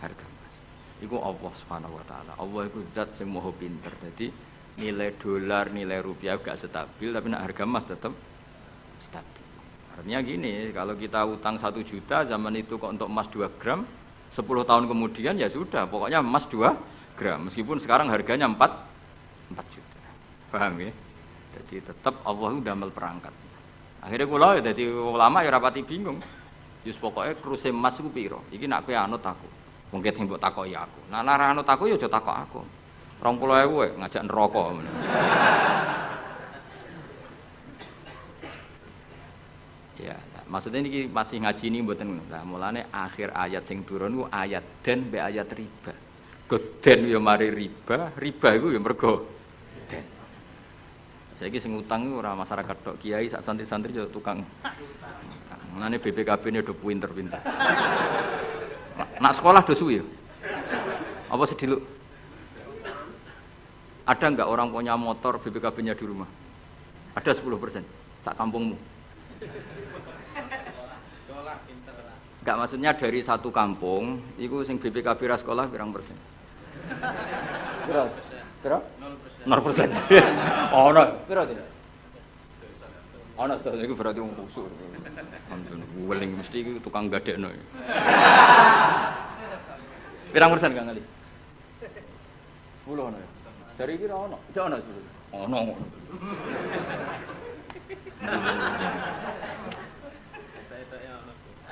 emas. Iku Allah Subhanahu wa taala. Allah iku zat sing maha pinter. Jadi nilai dolar, nilai rupiah gak stabil tapi harga emas tetap stabil. Artinya gini, kalau kita utang 1 juta zaman itu kok untuk emas 2 gram 10 tahun kemudian ya sudah, pokoknya emas 2 gram. Meskipun sekarang harganya 4 juta. Paham ya? Jadi tetap Allah itu damel perangkat. Akhirnya kula dadi ulama ya rapati bingung. Yus pokoknya kruse emas iku piro? Iki nak kowe anut aku. Mungkin sing mbok takoki aku. Nah nek anut aku ya aja takok aku. 20.000 ngajak neraka. Ya. Maksudnya ini masih ngaji ini mboten. Lah mulane akhir ayat sing turun ku ayat den be ayat riba. Goden ya mari riba iku ya mergo den. Saiki sing utang iku ora masyarakat tok, kiai sak santri-santri yo tukang. Mulane BPKB-ne do pinter-pinter. Nak sekolah do suwi ya. Apa sediluk? Ada enggak orang punya motor BPKB-nya di rumah? Ada 10% sak kampungmu. Enggak maksudnya dari satu kampung, itu sing BPKB ra sekolah pirang persen? Pira? 0%. Ono, pira tidak? Ono sedaya iku berarti wong kusuk. Ampun, weling mesti iki tukang gadekno. Pirang persen Kang Ali? 10 ana. Jare iki ora ono. Jek ono 10. Ono.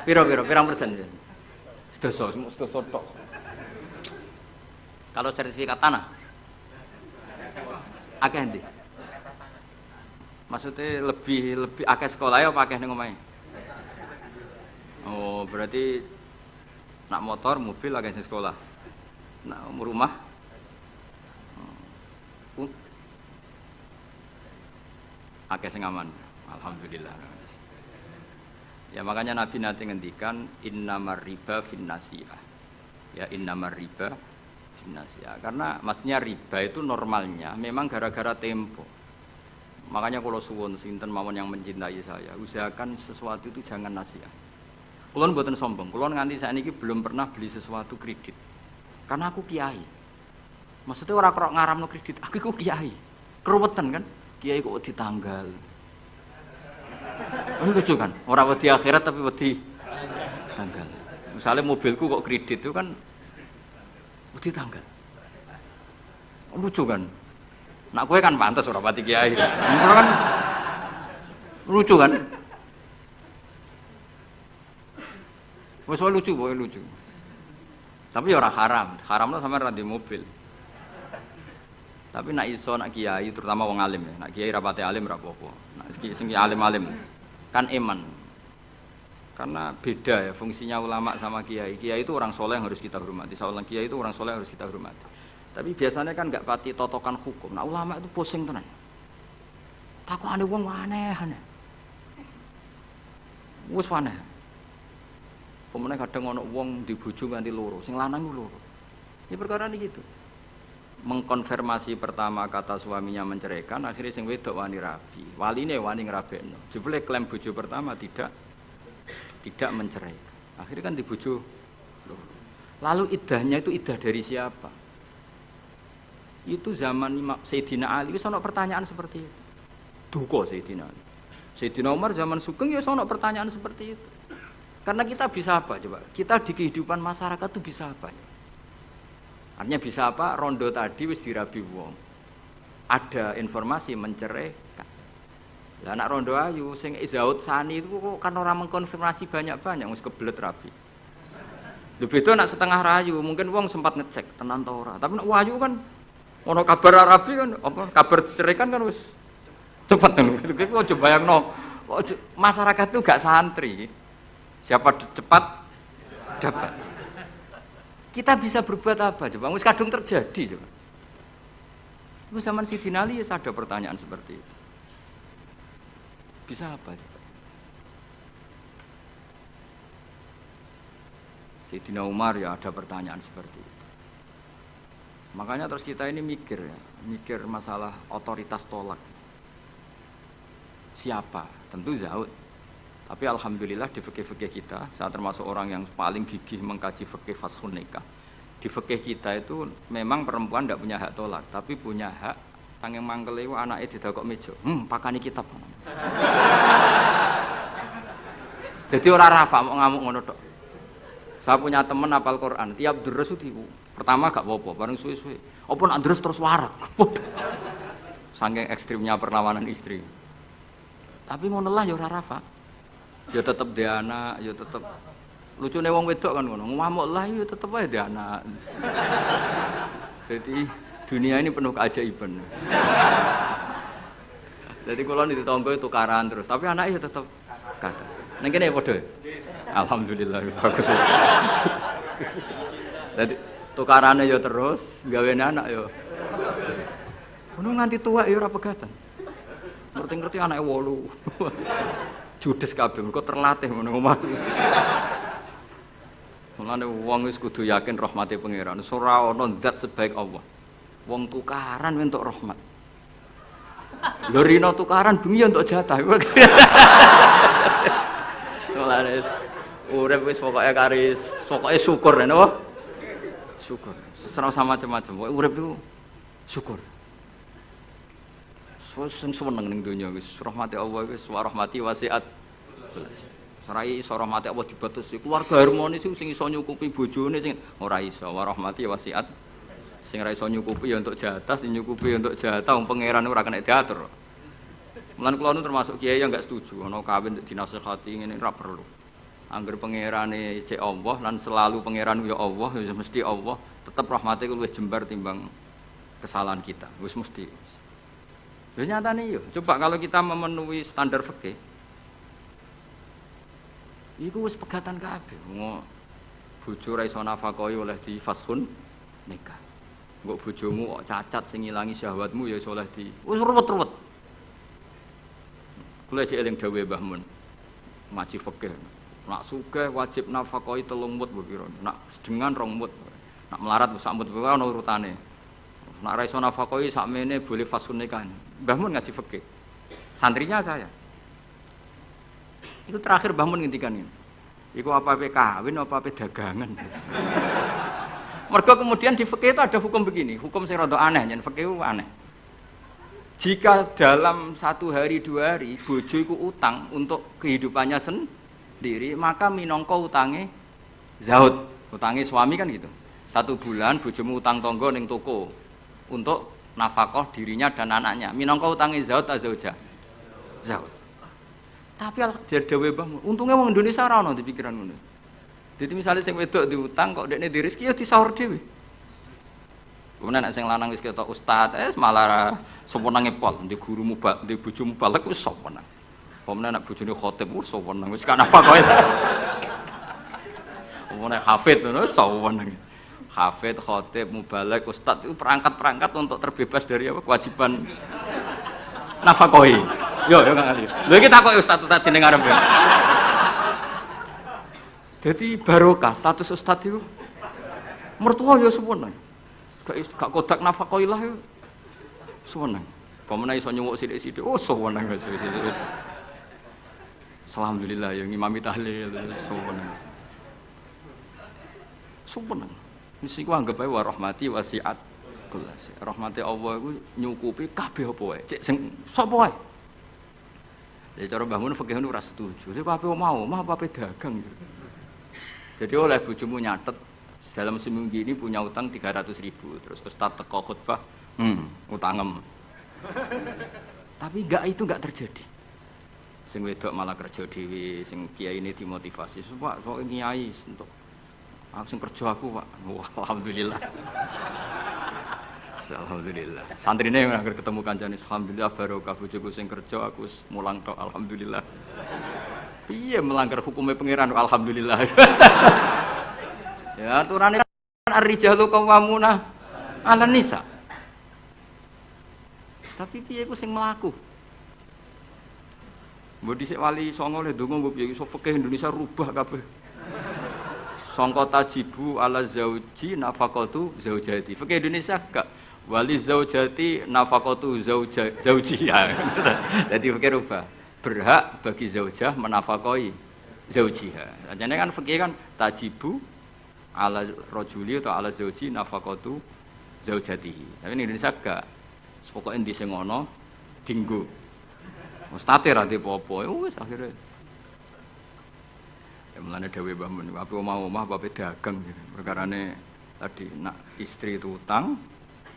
Pirang persen ya? Sedoso tok. Kalau sertifikat tanah? Akeh ndi? Maksudnya lebih akeh sekolah ya apa akeh ning omahe? Oh, berarti nak motor, mobil akeh sing sekolah. Nak rumah? Akeh sing aman. Alhamdulillah. Ya makanya Nabi nanti ngendikan innamar riba finnasiyah. Ya innamar riba finnasiyah. Karena maksudnya riba itu normalnya memang gara-gara tempo. Makanya kalau suwun sinten mawon yang mencintai saya, usahakan sesuatu itu jangan nasiah. Kulon mboten sombong. Kulon nganti saiki belum pernah beli sesuatu kredit. Karena aku kiai. Maksudnya orang kok ngaramno kredit, aku kiai. Keruwetan kan? Kiai kok ditanggal. Lucu kan? Orang wedi akhirat tapi wedi tanggal. Misalnya mobilku kok kredit itu kan wedi tanggal. Lucu kan? Nak kowe kan pantes ora pati kiai. Kan lucu kan? Wes lucu, boy lucu. Tapi ya ora haram. Haramno sampean ra di mobil. Tapi nak iso nak kiai terutama wong alim ya. Nak kiai rapate alim ra apa-apa. Nak sing alim-alim kan iman. Karena beda ya fungsinya ulama sama kiai. Kiai itu orang soleh yang harus kita hormati. Seorang kiai itu orang soleh yang harus kita hormati. Tapi biasanya kan enggak pati totokan hukum. Nah ulama itu pusing tenan. Takokane wong aneh-aneh. Wis aneh. Pemene kadang ana wong dibojo nganti loro, sing lanang loro. Ini perkara ini gitu. Mengkonfirmasi pertama kata suaminya menceraikan, akhirnya sing wedok wani rabi. Waline wani ngrabekno. Jebule klaim bojo pertama tidak menceraikan. Akhirnya kan dibojo loro. Lalu iddahnya itu iddah dari siapa? Itu zaman Sayyidina Ali wis ana pertanyaan seperti itu. Duka Sayyidina Ali. Sayyidina Umar zaman Sugeng ya ana pertanyaan seperti itu. Karena kita bisa apa coba? Kita di kehidupan masyarakat itu bisa apa? Artinya bisa apa? Rondo tadi wis dirabi wong. Ada informasi menceraikan. Lah anak rondo ayu sing Izaud Sani itu kok kan orang mengkonfirmasi banyak-banyak wis kebelet rabi. Lho beda nak setengah rayu, mungkin wong sempat ngecek tenan ta ora. Tapi nek wayu kan ono kabar rabi kan apa kabar diceraikan kan wis cepet lho. Iku aja bayangno. Masyarakat itu gak santri. Siapa cepat dapat. Kita bisa berbuat apa coba? Wis kadung terjadi coba. Itu zaman Sayyidina Ali ada pertanyaan seperti itu. Bisa apa coba? Sayyidina Umar ya ada pertanyaan seperti itu. Makanya terus kita ini mikir masalah otoritas tolak. Siapa? Tentu Zaud. Tapi alhamdulillah di fikih-fikih kita, saya termasuk orang yang paling gigih mengkaji fikih fashun nikah. Di fikih kita itu memang perempuan tidak punya hak tolak, tapi punya hak tanging mangkel iku anake didakok meja. Pakani kitab. Jadi ora rafa mau ngamuk ngono tok. Saya punya teman hafal Quran, tiap deres itu pertama gak apa-apa, bareng suwe-suwe. Apa nak deres terus warak. Saking ekstrimnya perlawanan istri. Tapi ngono lah ya ora rafa. Ya tetep dhe anak, ya tetep lucune wong wedok kan ngono. Ngamuk lah ya tetep ae dhe anak. Jadi dunia ini penuh keajaiban. Jadi kalau di tonggo itu tukaran terus, tapi anaknya tetap kata. Neng kene padha. Alhamdulillah bagus. Jadi tukarannya ya terus, gawe anak ya. Ngono nganti tua ya ora pegatan. Ngerti-ngerti anake 8. Judes kabeh mergo terlatih ngono omah. Mulane wong wis kudu yakin rahmate pangeran. Ora ana zat sebaik Allah. Wong tukaran entuk rahmat. Lho rino tukaran bengi entuk jatah. Solares urip wis pokoke syukur napa? Syukur. Ora sama macam-macam. Pokoke urip iku syukur. Sing seneng ning donya wis rahmati Allah wis wa rahmati wasiat. Sarai iso rahmati Allah dibatasi keluarga harmonis sing iso nyukupi bojone sing ora iso wa rahmati wasiat Sing ra iso nyukupi ya untuk jatah, sing nyukupi ya untuk jatah wong pangeran ora kena diatur. Mulane kula nu termasuk kiai yang enggak setuju ana kawin dinasehati ngene ora perlu. Angger pangerane cek Allah lan selalu pangeran ya Allah, ya mesti Allah, tetep rahmate ku luwih jembar timbang kesalahan kita. Wis mesti. Ya nyatane yo, coba kalau kita memenuhi standar fikih. Iku wis pegatan kabeh. Bojo ra iso nafakahi oleh di fashun nikah. Engko bojomu kok cacat sing ngilangi syahwatmu ya iso oleh di wis ruwet-ruwet. Kula cek eling dawuhe Mbah Mun. Ngaji fikih. Nak sugih wajib nafakahi 3 mut mbok kira. Nak sedengan 2 mut. Nak melarat sak mut wae ana urutane. Nak ra iso nafakahi sakmene boleh fashun nikah. Mbah Mun ngaji fikih. Santrinya saya. Itu terakhir Mbah Mun ngendikan ini. Iku apa-apa kawin apa-apa dagangan. Mergo kemudian di fikih itu ada hukum begini, hukum sing rada aneh, yen fikih itu aneh. Jika dalam 1 hari 2 hari bojo iku utang untuk kehidupannya sendiri, maka minangka utange zaud, utange suami kan gitu. 1 bulan bojomu utang tangga ning toko untuk nafkah dirinya dan anaknya. Minangka utange zaud ta zauja? Zaud. Tapi dhewe Mbah, untunge wong Indonesia ora ono di pikiran ngono. Jadi misalnya sing wedok diutang kok dekne di rezeki ya disaur dhewe. Kemudian nek sing lanang wis ketok ustaz, malah sewenenge pol, di guru mubal, di bojomu balek wis sewenang. Kemudian nek bojone khotib wis sewenang, wis kan apa kowe. Kemudian hafid ngono sewenang. Hafid, khotib, mubalek, ustaz itu perangkat-perangkat untuk terbebas dari apa kewajiban nafkahi. Yo enggak ngerti. Lha iki takoki ustaz jeneng arep ya. Jadi barokah status ustaz itu mertua ya sewenang. Gak kodak nafkahilah ya sewenang. Pamane iso nyuwuk sithik-sithik, oh sewenang wis. Alhamdulillah ya ngimami tahlil sewenang. Sewenang. Mesti ku anggap ae wa rahmati wasiat kulas. Rahmati Allah iku nyukupi kabeh apa wae. Cek sing sapa wae. Jadi cara Mbah Mun fikih ora setuju. Jadi apa mau, mah apa dagang gitu. Jadi oleh bojomu nyatet dalam seminggu ini punya utang 300.000. Terus ustaz teko khutbah, utangem. Tapi itu enggak terjadi. Sing wedok malah kerja dhewe, sing kiai ini dimotivasi. Pak, kok kiai untuk aku sing kerja aku, Pak. Wah, alhamdulillah. Alhamdulillah. Santrine nang ketemu kancane alhamdulillah barokah bojoku sing kerja aku mulang tok alhamdulillah. Piye melanggar hukumnya pangeran alhamdulillah. Ya aturane kan ar-rijalu qawwamuna 'alan nisa. Tapi piye iku sing mlaku? Mbok dhisik wali songo le ndonga mbok piye iso fikih Indonesia rubah kabeh. Sangka tajibu ala zauji nafaqatu zaujati. Fikih Indonesia gak wali zaujati nafaqatu zaujiha. Jadi fikih rubah. Berhak bagi zaujah menafkahi zaujiha. Jane kan fikih kan tajibu ala rajuli atau ala zauji nafaqatu zaujatihi. Tapi in Indonesia gak. Pokoke endi sing ngono dinggo. Wis tate ra apa-apa. Wis akhire. Ya mulane dawuh Mbah Mun, apa omah-omah apa dagang gitu. Perkarane tadi nak istri itu utang,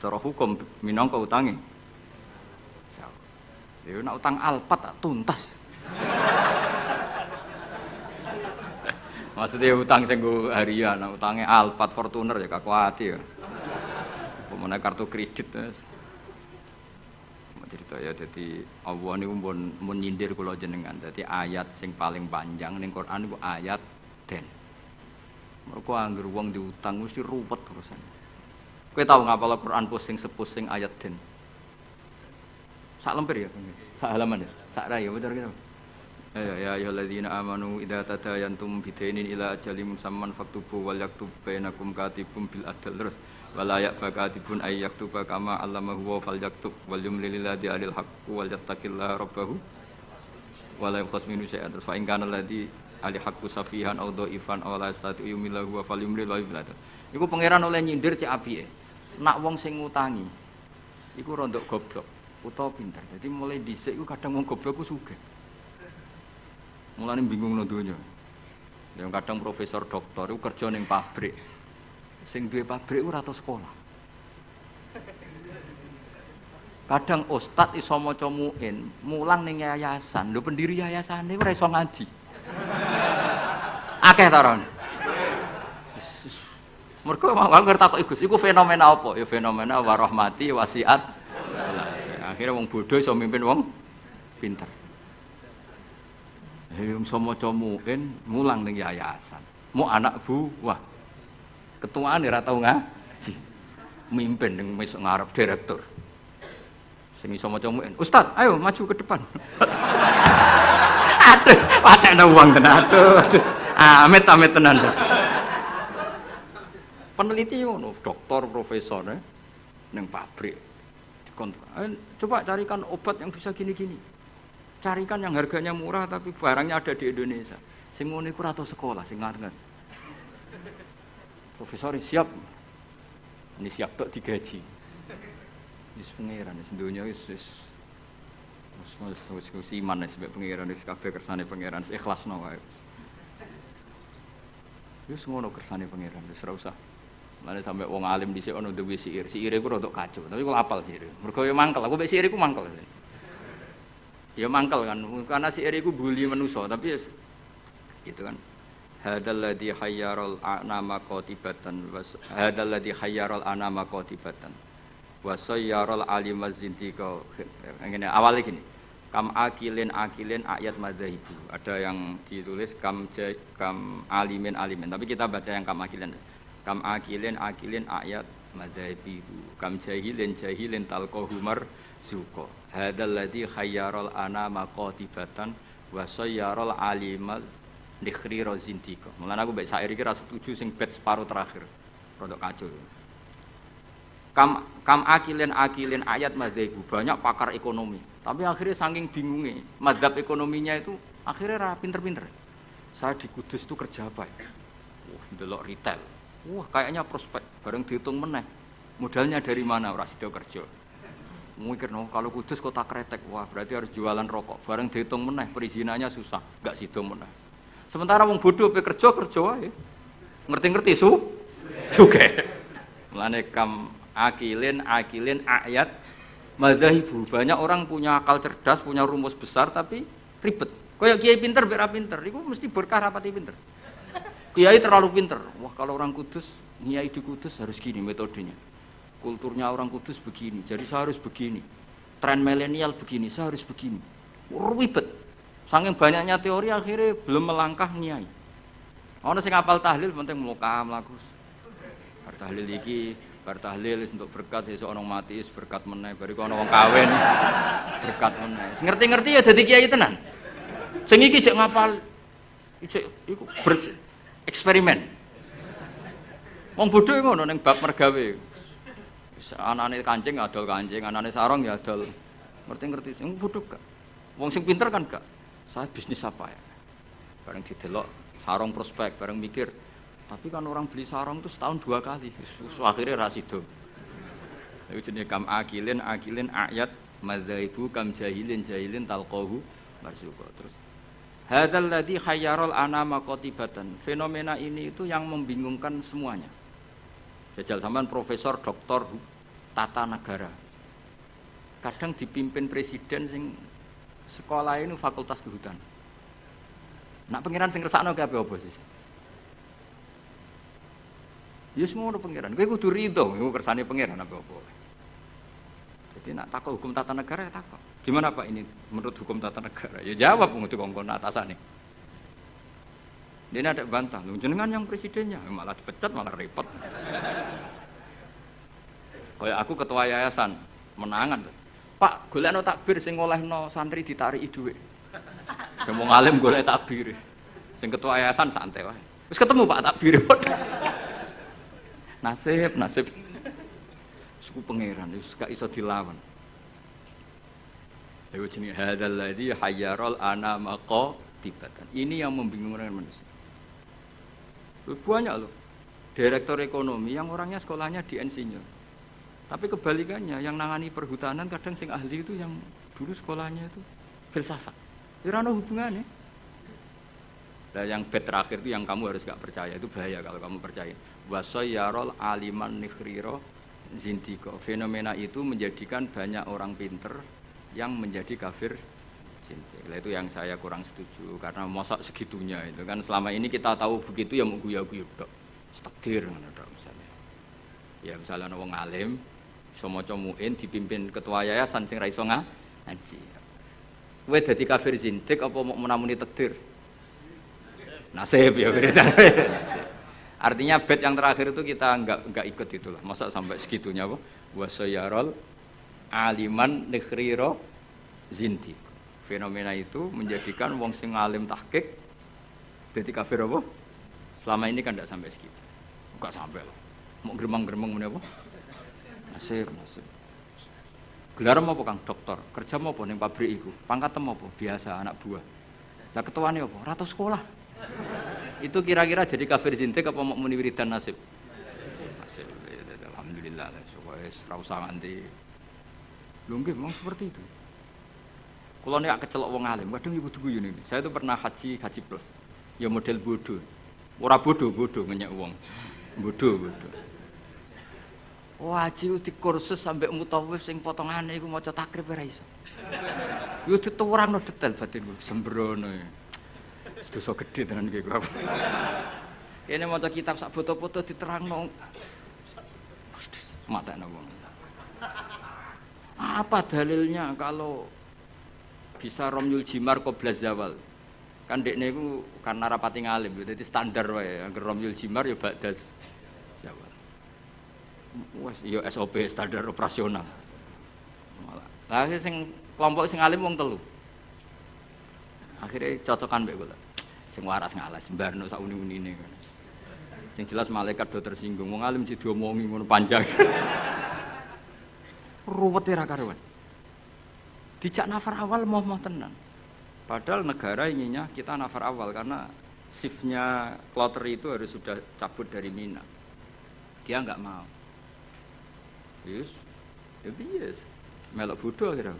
cara hukum minangka utange. Ya nak utang alpat tak tuntas. Maksudnya utang sing nggo harian, nak utange alpat Fortuner ya gak kuwati ya. Pemene kartu kredit wis. Cerita ya, jadi Allah niku mun nyindir kula jenengan. Dadi ayat sing paling panjang ning Quran niku ayat den. Mergo anggere wong diutang mesti ruwet urusan. Kowe tau ngapal Quran pusing sepusing ayat den. Sak lemper ya, sak halaman ya, sak ra ya bener gitu. Ya ayyuhalladzina amanu idza tadayantum bidainin ila ajalin musamman faktubu wal yaktub bainakum katibun bil adl terus wala ya'fakatibun ay yaktuba kama allamahu wa fal yaktub wal yumlil ladzi alil haqqu wal yattaqillaha rabbahu wala yabkhas minhu syai'an fa in kana alladzi alil haqqu safihan aw dhaifan aw la yastati yumillahu wa fal yumlil wa yumlil. Iku pangeran oleh nyindir cek apike. Nak wong sing ngutangi iku rondok goblok utawa pinter. Jadi mulai dhisik iku kadang wong goblok ku sugih. Mulane bingung nang donya. Yang kadang profesor doktor iku kerja ning pabrik. Sing duwe pabrik ora tau sekolah. Kadang ustad iso maca muin, mulang ning yayasan. Lho pendiri yayasan niku ora iso ngaji. Akeh ta ron. Mergo aku ngerti Gus, iku fenomena apa? Ya fenomena warahmati wasiat. Akhirnya wong bodoh iso mimpin wong pinter. Wong iso maca muin, mulang ning yayasan. Mu anak buah. Ketuane ora tau ngaji. Mimpin ning mesuk ngarep direktur. Sing iso maca muin, Ustaz, ayo maju ke depan. Aduh, patekno wong tenan. Aduh. Amit-amit tenan. Peneliti ngono, doktor, profesor ning pabrik. Coba carikan obat yang bisa gini-gini. Carikan yang harganya murah tapi barangnya ada di Indonesia. Sing ngono iku ora tau sekolah, sing ngerti. Profesor siap. Ini siap tok digaji. Wis pangeran wis donya wis iman wis mbek pangeran wis kabeh kersane pangeran wis ikhlasno wae. Wis ngono kersane pangeran wis ora usah. Mane sampe wong alim dhisik ono duwe siir. Siire ku rodok kacau, tapi kok apal siire. Mergo yo mangkel, aku mek siire ku mangkel. Ya mangkel kan, karena siire ku bully manusa, tapi ya gitu kan. Hadzal ladzi khayyaral anama qatibatan was hadzal ladzi khayyaral anama qatibatan wa sayyaral alimaz zindiqa. Ngene awale gini. Kam akilin ayat madzhabu. Ada yang ditulis kam alimin, tapi kita baca yang kam akilin. Kam akilin ayat madzhabihu. Kam jahilin talqahu marzuqa. Hadzal ladzi khayyaral anama qatibatan wa sayyaral alimaz Nikhri rozindiko. Mulane aku mbek syair iki ra setuju sing bait separo terakhir. Rodok kacau. Kam akilin ayat madzhabu. Banyak pakar ekonomi. Tapi akhirnya saking bingungnya, madzhab ekonominya itu akhirnya ra pinter-pinter. Saya di Kudus itu kerja apa ya? Ndelok retail. Wah, kayaknya prospek. Bareng dihitung meneh. Modalnya dari mana? Ora sida kerja. Mikir no, kalau Kudus kota kretek. Wah, berarti harus jualan rokok. Bareng dihitung meneh, perizinannya susah. Enggak sida meneh. Sementara wong bodoh pe kerja wae. Ngerti-ngerti sugih. Mulane kam akilin ayat madzhabu. Banyak orang punya akal cerdas, punya rumus besar tapi ribet. Kayak kiai pinter mek ra pinter, iku mesti berkah rapati pinter. Kiai terlalu pinter. Wah, kalau orang Kudus, kiai di Kudus harus gini metodenya. Kulturnya orang Kudus begini, jadi saya harus begini. Tren milenial begini, saya harus begini. Ribet. Saking banyaknya teori akhirnya belum melangkah nyai. Ono sing hafal tahlil penting mlokam lagu. Bar tahlil iki, bar tahlil untuk berkat sesuk ono mati berkat meneh, bariku ono wong kawin berkat meneh. Sing ngerti-ngerti ya dadi kiai tenan. Sing iki jek ngapal iku eksperimen. Wong bodho ngono ning bab mergawe. Anane kancing adol kancing, anane sarung ya adol. Ngerti-ngerti sing bodho gak. Wong sing pinter kan gak. Saya bisnis apa ya? Bareng didelok sarung prospek, bareng mikir. Tapi kan orang beli sarung itu setahun 2 kali. Akhirnya ra sido. Iku jenenge kam akilin ayat madzhabu kam jahilin talqahu marzuqa. Terus hadzal ladzi khayyaral anama qatibatan. Fenomena ini itu yang membingungkan semuanya. Jajal sampean profesor, doktor, tata negara. Kadang dipimpin presiden sing sekolah ini fakultas kehutanan. Nak pengiran sing ngersakno ki apa sih? Ya semua ono pengiran. Kowe kudu rido, iku kersane pengiran apa. Jadi nak takok hukum tata negara ya takok. Gimana Pak ini menurut hukum tata negara? Ya jawab ngutu kongkon atasane. Dia ada bantah, jenengan yang presidennya malah dipecat malah repot. Kayak aku ketua yayasan menangan. Pak, golekno takbir sing ngolehno santri ditariki dhuwit. Sing wong alim golek takbir. Sing ketua yayasan santai wae. Wis ketemu Pak takbir. Nasib. Suku pangeran wis gak iso dilawan. Ayo jenenge hadzal ladzi hayyaral anama qatibatan. Ini yang membingungkan manusia. Banyak loh. Direktur ekonomi yang orangnya sekolahnya di insinyur. Tapi kebalikannya, yang nangani perhutanan kadang sing ahli itu yang dulu sekolahnya itu filsafat. Ora ono hubungannya. Nah, yang bed terakhir itu yang kamu harus gak percaya, itu bahaya kalau kamu percaya. Wasayyarul aliman nikhriro zindiko. Fenomena itu menjadikan banyak orang pinter yang menjadi kafir zindik. Itu yang saya kurang setuju karena masa segitunya itu kan selama ini kita tahu begitu ya mau guyu-guyu tok. Takdir ngono tok misalnya. Ya misalnya ana wong alim iso maca muin dipimpin ketua yayasan sing ra iso ngaji. Kowe dadi kafir zindik apa mau menamuni takdir? Nasib ya beritanya. Artinya bait yang terakhir itu kita enggak ikut itulah. Masa sampai segitunya apa? Wasayarol aliman nikhriro zindik. Fenomena itu menjadikan wong sing alim tahqiq dadi kafir apa? Selama ini kan enggak sampai segitu. Enggak sampai lah. Mau geremang-geremang meneh apa? Nasib. Gelar apa Kang? Dokter. Kerja apa ning pabrik iku? Pangkat apa? Biasa anak buah. Lah ketuane apa? Ratu sekolah. Itu kira-kira jadi kafir zindik apa mau muni wiridan nasib? Nasib. Alhamdulillah lah. Wis ra usah nganti. Lho nggih memang seperti itu. Kalau nek kecelok wong alim, kadang ibu guyu ini. Saya itu pernah haji plus. Ya model bodoh. Ora bodoh ngenyek wong. Bodoh. Haji di kursus sampai mutawif sing potongane iku maca takrib ora iso. Yo dituwurangno detail batinku sembrono. Dosa gede tenan iki kok. Kene maca kitab sak foto-foto diterangno. Matekno wong. Apa dalilnya kalau bisa romyul jimar qabla zawal? Kan dekne iku karena rapati ngalim, dadi standar wae. Angger romyul jimar ya ba'das zawal. Wes ya SOP standar operasional. Lah sing kelompok sing alim wong telu. Akhirnya cocokan mbek kula. Sing waras ngalas mbarno sak uni-unine kan. Sing jelas malaikat do tersinggung, wong alim sing diomongi ngono panjang. Ruwet ra karuan. Dijak nafar awal mau tenan. Padahal negara inginnya kita nafar awal karena shiftnya kloter itu harus sudah cabut dari Mina. Dia enggak mau. Yes. Melok bodoh kira.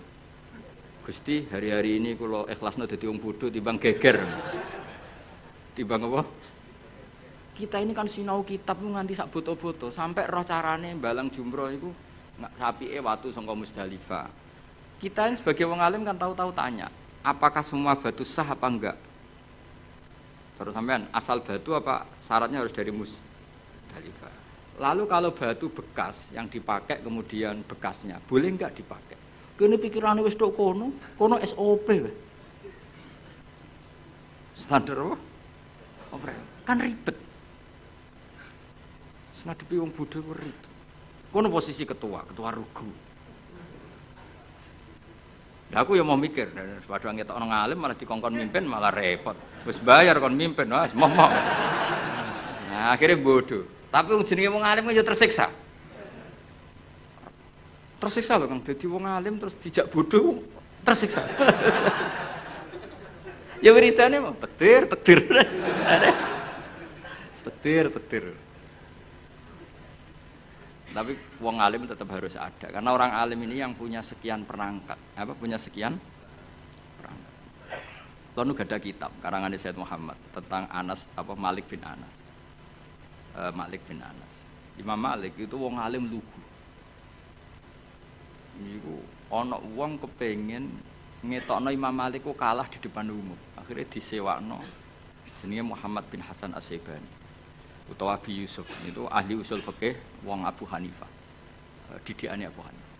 Gusti, hari-hari ini kula ikhlasno dadi wong bodoh timbang geger. Timbang apa? Kita ini kan sinau kitab nganti sak boto-boto sampai roh carane balang jumroh iku sapike watu saka Musdalifah. Kita ini sebagai wong alim kan tahu-tahu tanya, apakah semua batu sah apa enggak? Terus sampean asal batu apa syaratnya harus dari Musdalifah. Lalu kalau batu bekas yang dipakai kemudian bekasnya, boleh enggak dipakai? Kene pikirane wis tok kono SOP wae. Standar apa? Kan ribet. Ngadepi wong bodho ku ribet. Kono posisi ketua rugu. Lah aku ya mau mikir, padahal ngetokno ngalim malah dikongkon mimpin malah repot. Wis bayar kon mimpin, wis moh. Nah, akhirnya bodoh. Tapi jenenge wong alim ya tersiksa. Tersiksa loh Kang, dadi wong alim terus dijak bodoh tersiksa. Ya beritane mau takdir. Takdir. Tapi wong alim tetap harus ada karena orang alim ini yang punya sekian perangkat. Punya sekian perangkat. Lalu ada kitab karangan Sayyid Muhammad tentang Malik bin Anas. Imam Malik itu wong alim lugu. Niku ana wong kepengin ngetokno Imam Malik ku kalah di depan umum. Akhirnya disewakno jenenge Muhammad bin Hasan As-Syaibani utawa Abi Yusuf. Itu ahli usul fikih wong Abu Hanifah. Didikane Abu Hanifah.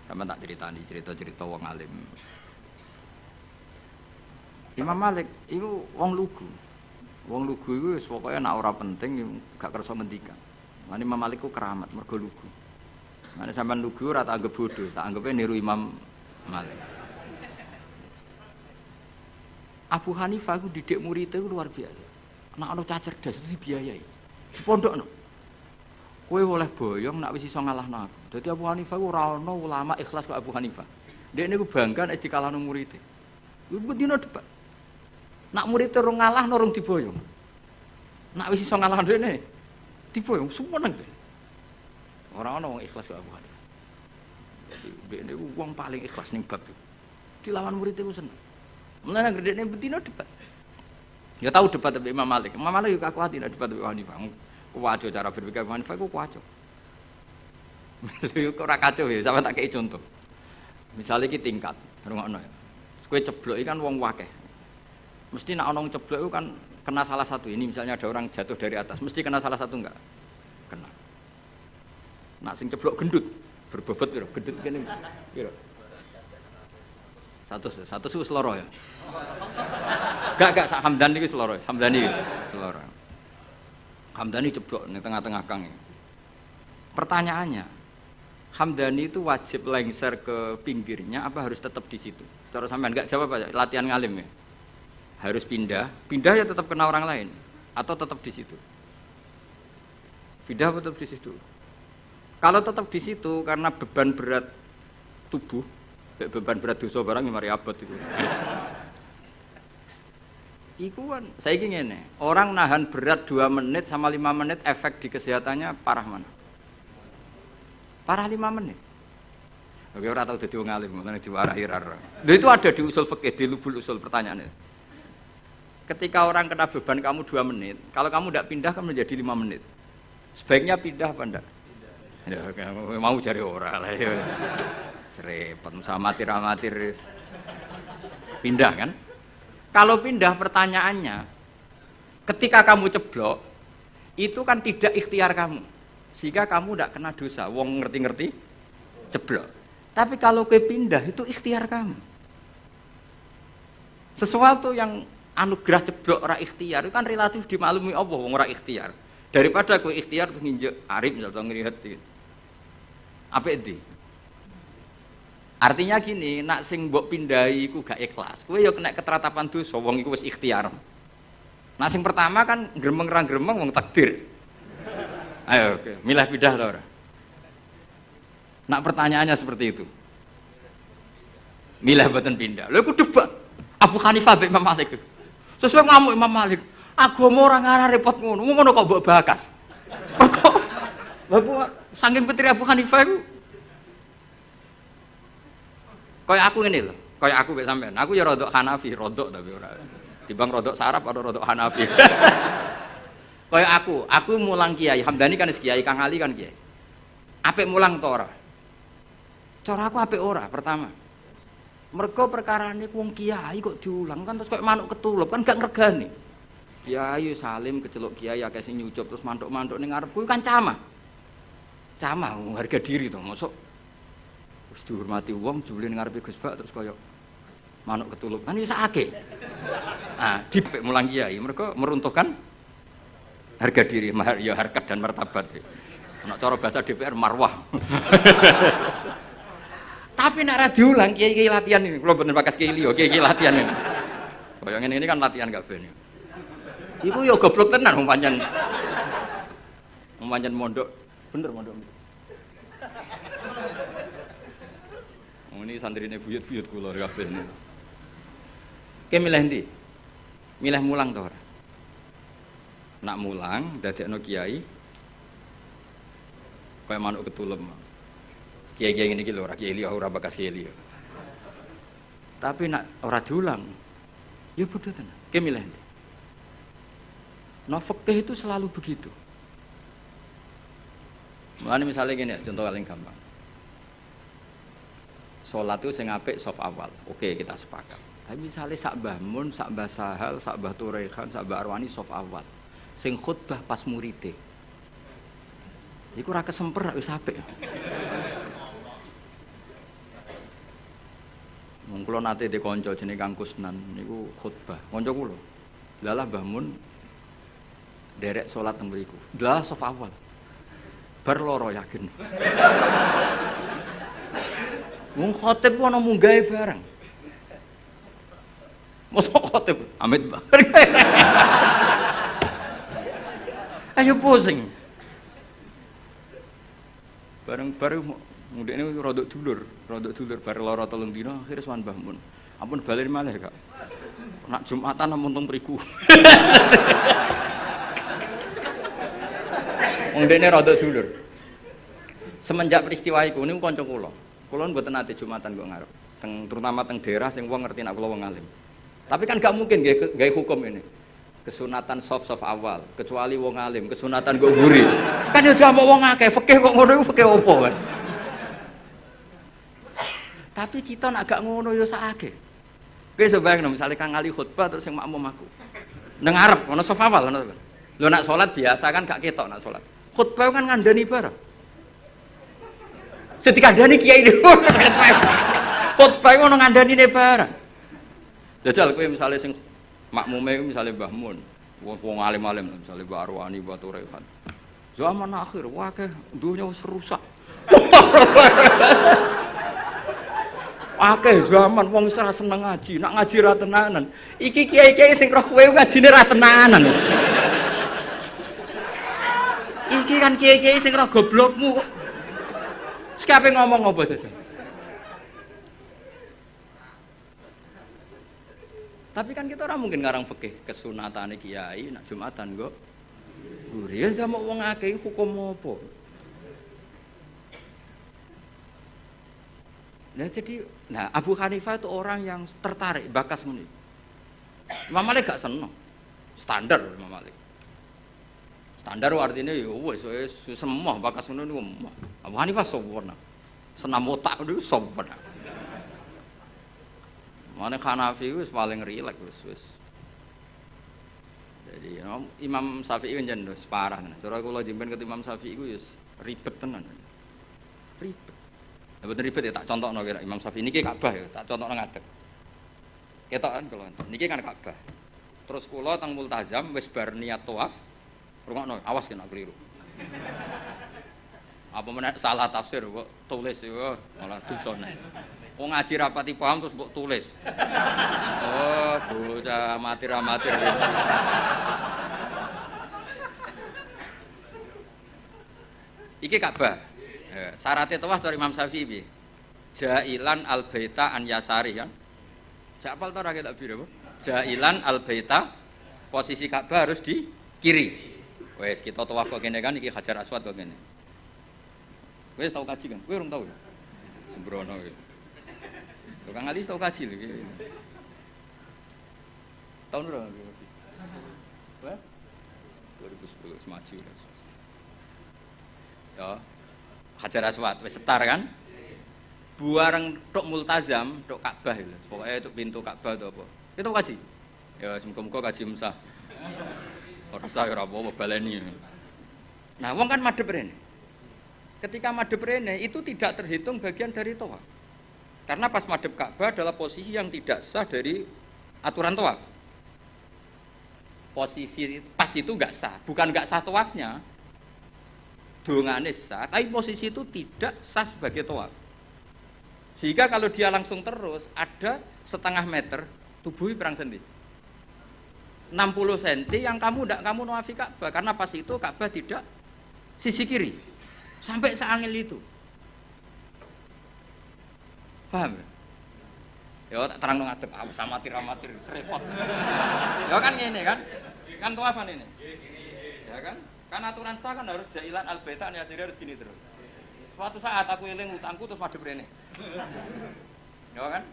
Sampe tak critani cerita-cerita wong alim. Imam Malik itu wong lugu. Wong lugu iku wis pokoke nek ora penting gak kersa ngendikan. Lan Imam Malik ku keramat mergo lugu. Nek sampean lugu ora tak anggap bodoh, tak anggape niru Imam Malik. Abu Hanifah ku didik murid itu luar biasa. Nek ana cah cerdas itu dibiayai. Di pondokno. Kowe oleh boyong nek wis iso ngalahno aku. Dadi Abu Hanifah ku ora ana ulama ikhlas kok Abu Hanifah. Dekne ku bangga nek dikalahno murid. Kuwi bendina debat. Nak murid rong ngalahno rong diboyong. Nek wis iso ngalahno dekne diboyong sumeneng. Ora ana wong ikhlas kok Abu Hanifah. Jadi dekne ku wong paling ikhlas ning bab iku. Dilawan murid iku seneng. Mulane gredekne betina debat. Ya tahu debat dengan Imam Malik. Imam Malik juga kuat tidak debat dengan Hanifah. Kuwajo cara berpikir Hanifah ku kuwajo. Lha kok ora kacau ya, sampe tak kei contoh. Misalnya iki tingkat, rungokno ya. Kowe ceblok iki kan wong akeh. Mesti nek ana wong ceblok itu kan kena salah satu. Ini misalnya ada orang jatuh dari atas, mesti kena salah satu enggak? Kena. Nak sing ceblok gendut, berbobot piro? Gendut kene piro? 100 wis loro ya. Enggak sak Hamdan iki seloro, Hamdani seloro. Hamdani ceblok ning tengah-tengah kang. Pertanyaannya, Hamdani itu wajib lengser ke pinggirnya apa harus tetap di situ? Cara sampean enggak jawab aja, latihan ngalim ya. Harus pindah ya tetap kena orang lain atau tetap di situ? Pindah tetap di situ. Kalau tetap di situ karena beban berat tubuh, beban berat dosa barang yang mari abot itu. Iku kan saya ingin ngene, orang nahan berat 2 menit sama 5 menit efek di kesehatannya parah mana? Parah 5 menit. Oke, ora tau dadi wong alim, ngene diwarahi ra. Lha itu ada di usul fikih, di lubul usul pertanyaannya. Ketika orang kena beban kamu 2 menit, kalau kamu tidak pindah kan menjadi 5 menit. Sebaiknya pindah apa enggak? Ya, mau cari orang lah ya. Serepet sama amatir. Pindah kan? Kalau pindah pertanyaannya, ketika kamu ceblok, itu kan tidak ikhtiar kamu. Sehingga kamu tidak kena dosa. Wong ngerti-ngerti ceblok. Tapi kalau ke pindah itu ikhtiar kamu. Sesuatu yang anugerah ceblok ora ikhtiar itu kan relatif dimaklumi Allah wong ora ikhtiar. Daripada kowe ikhtiar terus nginjek arif misal ngrihet. Apik ndi? Artinya gini, nak sing mbok pindahi iku gak ikhlas. Kowe ya kena keteratapan dosa wong iku wis ikhtiar. Nah sing pertama kan gremeng ra gremeng wong takdir. Ayo, oke. Milih pindah ta ora? Nak pertanyaannya seperti itu. Milih mboten pindah. Lha iku debat Abu Hanifah mbek Imam Malik. Sesuai ngamuk Imam Malik, agama orang arah repot ngono kok mbok bakas. Kok Bapak saking petri Abu Hanifah iku kaya aku ngene lho, kaya aku mek sampean. Aku ya rodok Hanafi, rodok tapi ora. Timbang rodok Sarab atau rodok Hanafi. Kaya aku mulang kiai, Hamdani kan kiai, Kang Ali kan kiai. Apik mulang to ora? Cara aku apik ora pertama. Mergo perkarane wong kiai kok diulang kan terus kok manuk ketulup kan gak ngregani. Kiai salim keceluk kiai akeh sing nyucup terus mantuk-mantuk ning ngarepku kan camah. Camah harga diri to, mosok wis dihormati wong jebule ning ngarepe Gus Bak terus kaya manuk ketulup kan iso akeh. Nah, dipik mulang kiai mergo meruntuhkan harga diri, ya harkat dan martabat. Nek cara bahasa DPR marwah. Tapi nek ra diulang kiai-kiai latihan ini, kula mboten bakas kiai liya, kiai latihan ini. Kaya ngene ini kan latihan gak ben. Iku ya goblok tenan wong pancen. Wong pancen mondok, bener mondok. Ini santrine buyut-buyut kula kabeh ini. Ki milih ndi? Milih mulang to ora? Nak mulang dadekno kiai kaya manuk ketulem. Kiai-kiai ngene iki lho ora kiai liya ora bakas kiai liya. Tapi nak ora diulang ya bodoh tenan. Ki milih ndi? Nah fikih itu selalu begitu. Mulane misalnya gini, contoh paling gampang. Salat itu sing apik saf awal. Oke, kita sepakat. Tapi misalnya sak Mbah Mun, sak Mbah Sahal, sak Mbah Turehan, sak Mbah Arwani saf awal. Sing khutbah pas murite. Iku ora kesemper wis apik. Wong kula nate de kanca jenenge Kang Kusnan niku khutbah. Kanca kula. Lalah Mbah Mun derek salat teng mriku. Dalah saf awal. Bar loro yakin. Wong khotib ku ana munggahe bareng. Mosok khotib amit bareng. Ayo pusing. Bareng-bareng mudine rodok dulur bar lara 3 dina akhire sowan Mbah Mun. Ampun bali malih, Kak. Nak Jumatan ampun teng mriku. Wong dene rodok dulur. Semenjak peristiwa iku niku kanca kula. Kula mboten nate Jumatan kok ngarep. Terutama teng daerah sing wong ngerti nek kula wong alim. Tapi kan gak mungkin gawe hukum ini. kesunatan soft awal, kecuali wong alim, kesunatan gue guri. Kan ya udah mau wong akeh, fikih kok ngono iku fikih opo kan? Tapi kita nak gak ngono ya sakake. Kowe sebayang misalnya Kang Ali khutbah terus yang makmum aku. Nang ngarep ono soft awal ono. Lho nak salat biasa kan gak ketok nak salat. Khutbah kan ngandani barang. Setikandani kiai itu. Khutbah ngono ngandani barang. Jajal kowe misalnya sing makmume misalnya Mbah Mun, wong alim-alim misalnya Mbah Arwani, Mbah Turehan. Zaman akhir wakeh dunya wis rusak. Akeh zaman wong wis ora seneng ngaji, nak ngaji ra tenanan. Iki kiai-kiai sing roh kowe ngajine ra tenanan. Iki kan kiai-kiai sing roh goblokmu kok. Sekape ngomong apa jajal? Tapi kan kita orang mungkin ngarang fikih kesunatane kiai nak Jumatan kok. Guri ya sama wong akeh hukum apa? Nah Abu Hanifah itu orang yang tertarik bakas muni. Imam Malik gak seneng. Standar Imam Malik. Standar artinya ya wis semua bakas ngono niku. Abu Hanifah sempurna. Senam otak itu sempurna. Mana Hanafi wis paling rileks wis. Jadi Imam Syafi'i kan jan wis parah. Cara kula jemben ket Imam Syafi'i iku wis ribet tenan. Ribet. Ya bener ribet ya tak contohno kira Imam Syafi'i niki Ka'bah ya, tak contohno ngadeg. Ketok kan kula. Niki kan Ka'bah. Terus kula teng multazam wis bar niat tawaf. Rungokno, awas kena keliru. Apa meneh salah tafsir kok tulis yo malah dosane. Wong ngaji rapati paham terus mbok tulis. Oh, bocah amatir-amatir. Iki Ka'bah. Syaratnya tawaf dari Imam Syafi'i piye? Jailan al-baita an yasari kan. Siapa tahu rakyat tak biru apa? Jailan al-baita posisi Ka'bah harus di kiri. Wes kita tawaf kok kene kan iki Hajar Aswad kok kene. Wes tau kaji kan? Kowe urung tau. Sembrono iki. Kang Ali tau kaji lho iki. Tahun berapa masih? Wah? 2010 maju. Ya. Hajar Aswad wis setar kan? Buareng tok multazam, tok Ka'bah lho. Pokoke tok pintu Ka'bah to apa. Kita kaji. Ya semoga-moga kaji mesah. Ora usah ora apa-apa baleni. Nah, wong kan madhep rene. Ketika madhep rene itu tidak terhitung bagian dari tawaf. Karena pas madhep Ka'bah adalah posisi yang tidak sah dari aturan tawaf. Posisi pas itu enggak sah, bukan enggak sah tawafnya. Dongane sah, tapi posisi itu tidak sah sebagai tawaf. Sehingga kalau dia langsung terus ada setengah meter tubuhnya perang sendi. 60 cm yang kamu nawafi Ka'bah karena pas itu Ka'bah tidak sisi kiri sampai seangil itu. Paham ya? Ya tak terang ngadep amatir repot. Ya kan ngene kan? Kan tawafan ini. Ya kan? Kan aturan sah kan harus jailan al-baita ya harus gini terus. Suatu saat aku eling utangku terus madhep rene. Ya kan?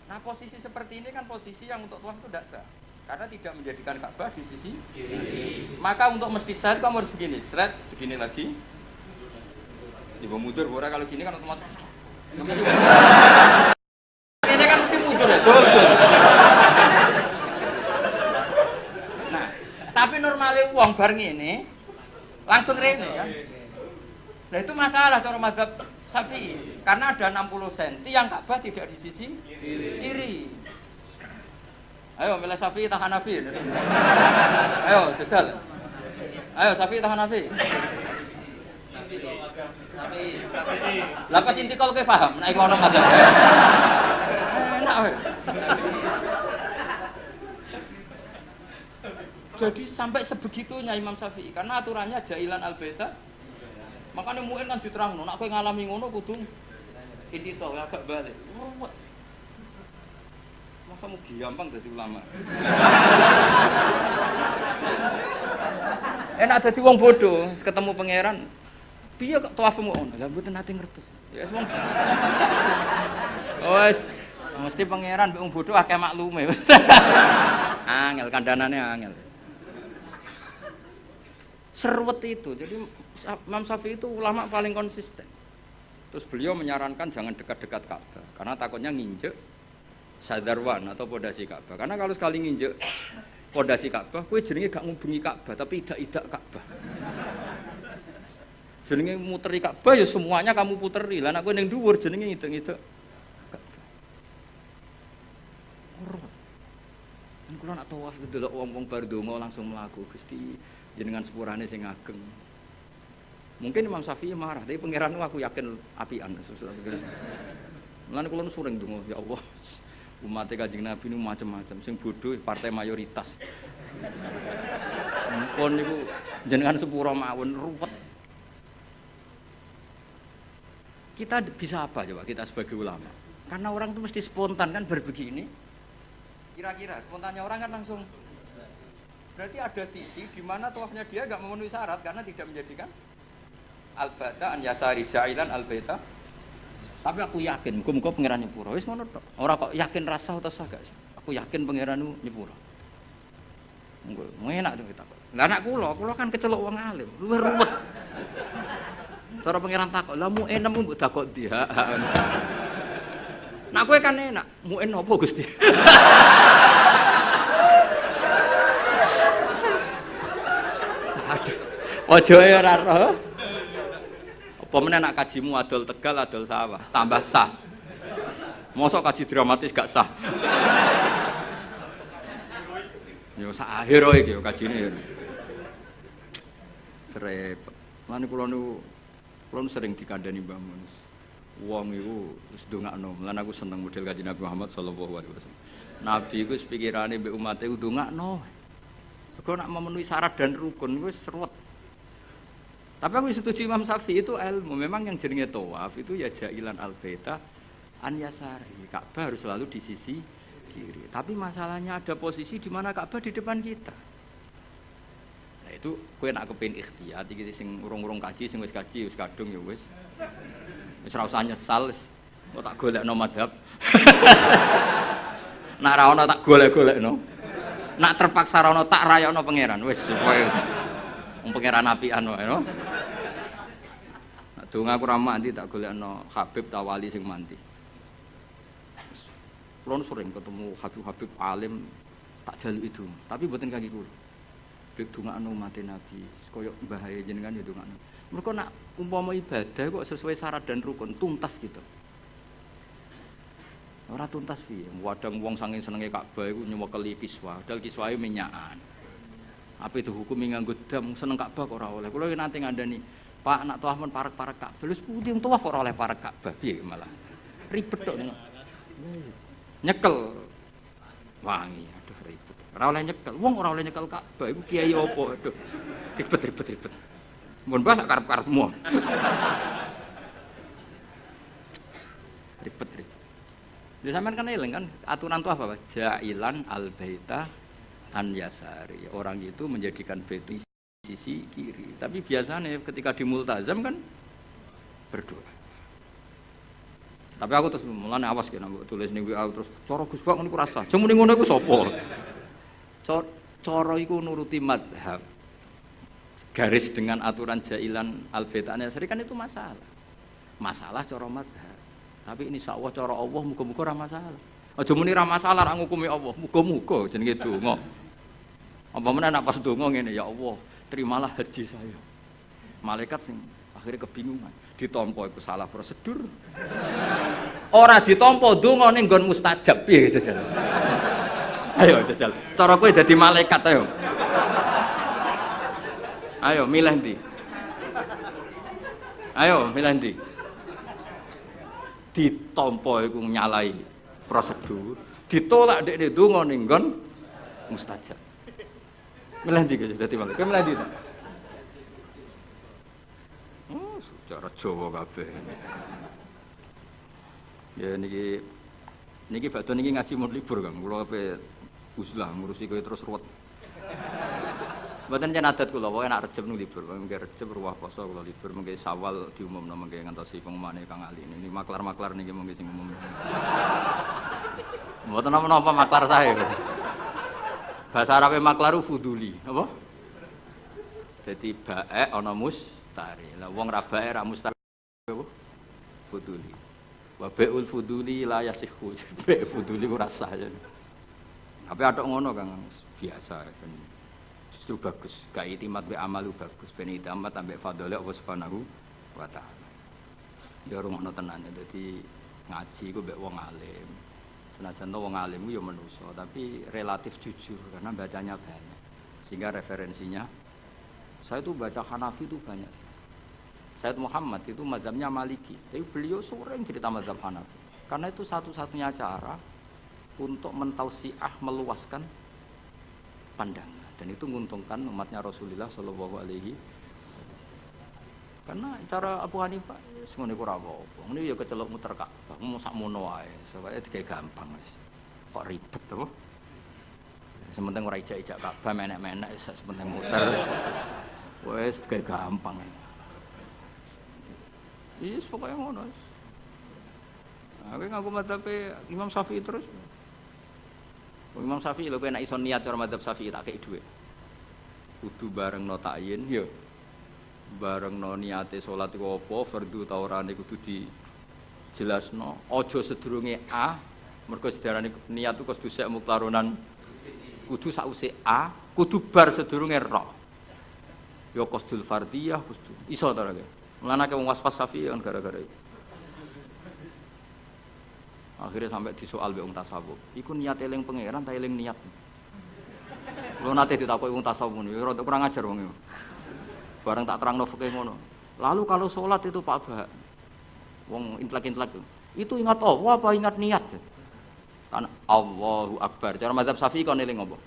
Nah, posisi seperti ini kan posisi yang untuk tawaf itu tidak sah. Karena tidak menjadikan Ka'bah di sisi kiri. Maka untuk mesti sah kamu harus begini, seret, begini lagi. Ibu mundur, ora kalau gini kan otomatis. Ini kan mesti mundur ya, betul. Nah, tapi normalnya uang bareng ini langsung rene kan. Nah itu masalah cara mazhab Syafi'i karena ada 60 cm yang Ka'bah tidak di sisi kiri. Ayo milih Syafi'i tahan Hanafi. Ayo jajal. Ayo Syafi'i tahan Hanafi. Syafi'i. Lah pas intikal kowe paham nek ono mazhab. Enak wae. Jadi sampai sebegitunya Imam Syafi'i karena aturannya jailan al-baita. Makanya muin kan diterangno, nek kowe ngalami ngono kudu intito agak balik. Ruwet. Masa mau gampang jadi ulama. Enak jadi wong bodoh, ketemu pangeran. Piye kok tawafmu ngono? Lah mboten nate ngertos. Ya wong. Wes, mesti pangeran mbek wong bodoh akeh maklume. Angel kandanane angel. Serwet itu. Jadi Imam Syafi'i itu ulama paling konsisten. Terus beliau menyarankan jangan dekat-dekat Ka'bah karena takutnya nginjek sadarwan atau pondasi Ka'bah. Karena kalau sekali nginjek pondasi Ka'bah, kowe jenenge gak ngubungi Ka'bah tapi idak-idak Ka'bah. Jenenge muteri Ka'bah ya semuanya kamu puteri. Lah nek kowe ning dhuwur jenenge ngidek-ngidek Ka'bah. Ora. Kan kula nak tawaf delok wong-wong bar donga langsung mlaku Gusti jenengan sepurane sing ageng. Mungkin Imam Syafi'i marah, tapi pangeran aku yakin apian. Mulane kula sering donga, ya Allah. Umat Kanjeng Nabi nu macam-macam, sing bodoh partai mayoritas. Mumpun niku jenengan sepura mawon ruwet. Kita bisa apa coba kita sebagai ulama? Karena orang itu mesti spontan kan berbegini. Kira-kira spontannya orang kan langsung. Berarti ada sisi di mana tawafnya dia enggak memenuhi syarat karena tidak menjadikan al-bata an yasari ja'ilan al-baita. Tapi aku yakin muga-muga pangeran nyepuro. Wis ngono tok. Ora kok yakin rasa atau sah gak sih? Aku yakin pangeranmu nyepuro. Monggo enak tuh kita. Lah anak kula kan kecelok wong alim, luwih ruwet. Cara pangeran takok, "Lah mu enem mbok takok ndi?" Nak kowe kan enak, mu en opo Gusti? Aduh. Ojoe ora roh. Apa meneh nak kajimu adol Tegal adol sawah, tambah sah. Mosok kaji dramatis gak sah. Yo sak akhir iki yo kajine. Srepet. Lan kula nu sering dikandani Mbah Mun. Wong iku wis ndongakno. Lan aku seneng model Kanjeng Nabi Muhammad sallallahu alaihi wasallam. Nabi iku wis pikirane mbek umate ndongakno. Mergo nak memenuhi syarat dan rukun wis seruwet. Tapi aku setuju Imam Syafi'i itu ilmu. Memang yang jenenge tawaf itu ya ja'ilan al-baita an yasari. Ka'bah harus selalu di sisi kiri. Tapi masalahnya ada posisi di mana Ka'bah di depan kita. Nah itu kowe nak kepengin ikhtiyat iki sing urung-urung kaji sing wis kaji wis kadung ya wis. Wis ora usah nyesal wis. Kok tak golekno madhab. Nak ra ono tak golek-golekno. Nak terpaksa ra ono tak rayakno pangeran wis supaya wong pangeran apian wae no. Donga aku ra mandi tak golekno Habib ta wali sing mandi. Kulo sering ketemu Habib alim tak jaluk itu, tapi mboten kaki kula. Bik dongakno umat Nabi, koyo mbahaye jenengan ya dongakno. Mergo nak umpama ibadah kok sesuai syarat dan rukun tuntas gitu. Ora tuntas piye? Wadang wong saking senenge Ka'bah iku nyuwekeli kiswa, padahal kiswahe minyakan. Apa itu hukum nganggo dam seneng Ka'bah kok ora oleh. Kula nanti ngandani, Pak nak tawaf men parek-parek Ka'bah. Lha putih tawaf kok ora oleh parek Ka'bah. Piye malah. Ribet tok. Nyekel wangi, aduh ribet. Ora oleh nyekel. Wong ora oleh nyekel Ka'bah iku kiai opo? Aduh. Ribet. Mun mbah sak karep-karepmu. Ribet. Lha sampean kan eling kan aturan tawaf apa? Ja'ilan al-baita an yasari. Orang itu menjadikan bait sisi kiri. Tapi biasanya ketika di multazam kan berdoa. Tapi aku terus mulane awas kena tulis ning WA terus cara Gus Bak niku rasa. Sing muni ngono iku sapa? Cara iku nuruti madhab. Garis dengan aturan jailan al-baitan yasari kan itu masalah. Masalah cara madhab. Tapi ini insyaallah cara Allah muga-muga ora masalah. Aja muni ra masalah ra ngukumi Allah. Muga-muga jenenge donga. Apa meneh nek pas donga ngene ya Allah, terimalah haji saya. Malaikat sing akhirnya kebingungan. Ditampa iku salah prosedur. Ora ditampa donga ning nggon mustajab piye jajal. Ayo jajal. Cara kowe dadi malaikat ayo. Ayo milih ndi? Ayo milih ndi? Ditampa iku nyalai prosedur, ditolak dekne donga ning nggon mustajab. Milih ndi kok dadi malaikat? Kowe milih ndi ta? Oh, cara Jawa kabeh. Ya niki badhe niki ngaji mun libur Kang. Kula ape uzlah ngurusi kowe terus ruwet. Mboten jan adat kula, pokoke nek Rejeb niku libur. Mengke Rejeb ruwah poso kula libur, mengke Sawal diumumno mengke ngantosi pengumumane Kang Ali. Ini maklar-maklar niki mengke sing umum. Mboten napa-napa maklar sae. Bahasa Arabe maklaru fuduli, apa? Jadi bae ana mustari. Lah wong ra bae ra mustari apa? Fuduli. Wa bai'ul fuduli la yasihu. Bae fuduli ora sah ya. Tapi ada ngono Kang, biasa kan. Justru bagus, gak itimat be amalu bagus, ben itimat ambek fadhole Allah Subhanahu wa taala. Ya rumono tenan dadi ngaji iku mbek wong alim. Senajan wong alim ku ya manusa, tapi relatif jujur karena bacanya banyak. Sehingga referensinya saya tuh baca Hanafi itu banyak sekali. Sayyid Muhammad itu mazhabnya Maliki, tapi beliau sering cerita mazhab Hanafi. Karena itu satu-satunya cara untuk mentausiah meluaskan pandangan dan itu menguntungkan umatnya Rasulullah Shallallahu Alaihi Wasallam. Karena cara Abu Hanifah semuanya kurang apa, ini ya kecelok muter Ka'bah, mau sak mono ae, soalnya kayak gampang wis. Kok ribet apa? Sementing ora ijak-ijak Ka'bah menek-menek sementing muter. Wis kayak gampang. Iya, pokoknya ngono. Aku ngaku madzhab Imam Syafi'i terus. Imam Syafi'i lho kowe nek iso niat cara madzhab Syafi'i tak kei dhuwit. Kudu barengno takyin ya. Barengno niate salat iku apa, fardhu ta orane kudu dijelasno. Aja sedurunge A, mergo sedarane niat iku kudu sek muktaronan. Kudu sause A, kudu bar sedurunge Ra. Ya qasdul fardhiyah kudu. Iso ta ora kowe? Mulane wong waswas Syafi'i kan gara-gara itu. Akhirnya sampai disoal mbek wong tasawuf. Iku niat eling pangeran ta eling niat. Lho nate ditakoki wong tasawuf niku rada kurang ajar wong iku. Bareng tak terangno fikih ngono. Lalu kalau sholat itu Pak Bah, wong intelek-intelek itu ingat Allah apa ingat niat? Kan Allahu Akbar. Cara mazhab Syafi'i kon eling apa?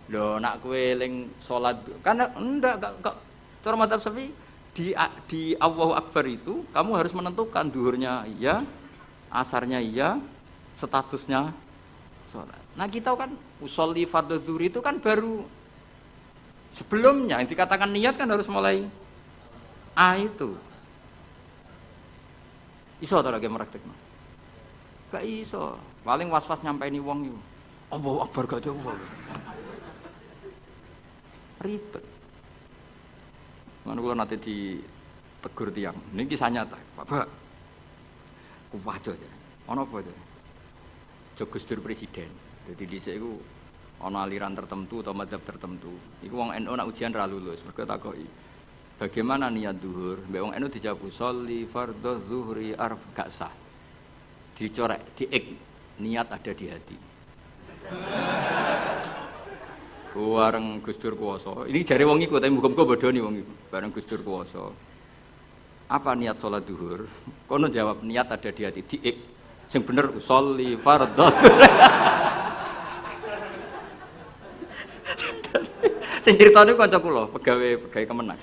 Lho nak kowe eling sholat kan enggak cara mazhab Syafi'i di Allahu Akbar itu kamu harus menentukan duhurnya iya, asarnya iya, statusnya sholat. Nah kita kan usolli fardhu zuhri itu kan baru sebelumnya yang dikatakan niat kan harus mulai A itu. Iso ta lagi praktekno? Gak iso. Paling was-was nyampaini wong iku. Allahu Akbar gak ada wong. Ribet. Mana kula nate ditegur tiyang. Niki kisah nyata, Pak. Kuwajo aja. Ana apa to? Gus Dur presiden. Dadi dhisik iku ana aliran tertentu atau mazhab tertentu. Iku wong NU nak ujian ra lulus, mergo takoki. Bagaimana niat zuhur? Mbek wong NU dijawab sholli fardhu zuhri gak sah. Dicorek, diik niat ada di hati. Bareng Gus Dur kuwasa. Ini jare wong iku tapi muga-muga bodoni wong iku. Bareng Gus Dur kuwasa. Apa niat sholat zuhur? Kono jawab niat ada di hati, diik. Sing bener sholli fardhu. Sing critane kanca kula, pegawai Kemenang.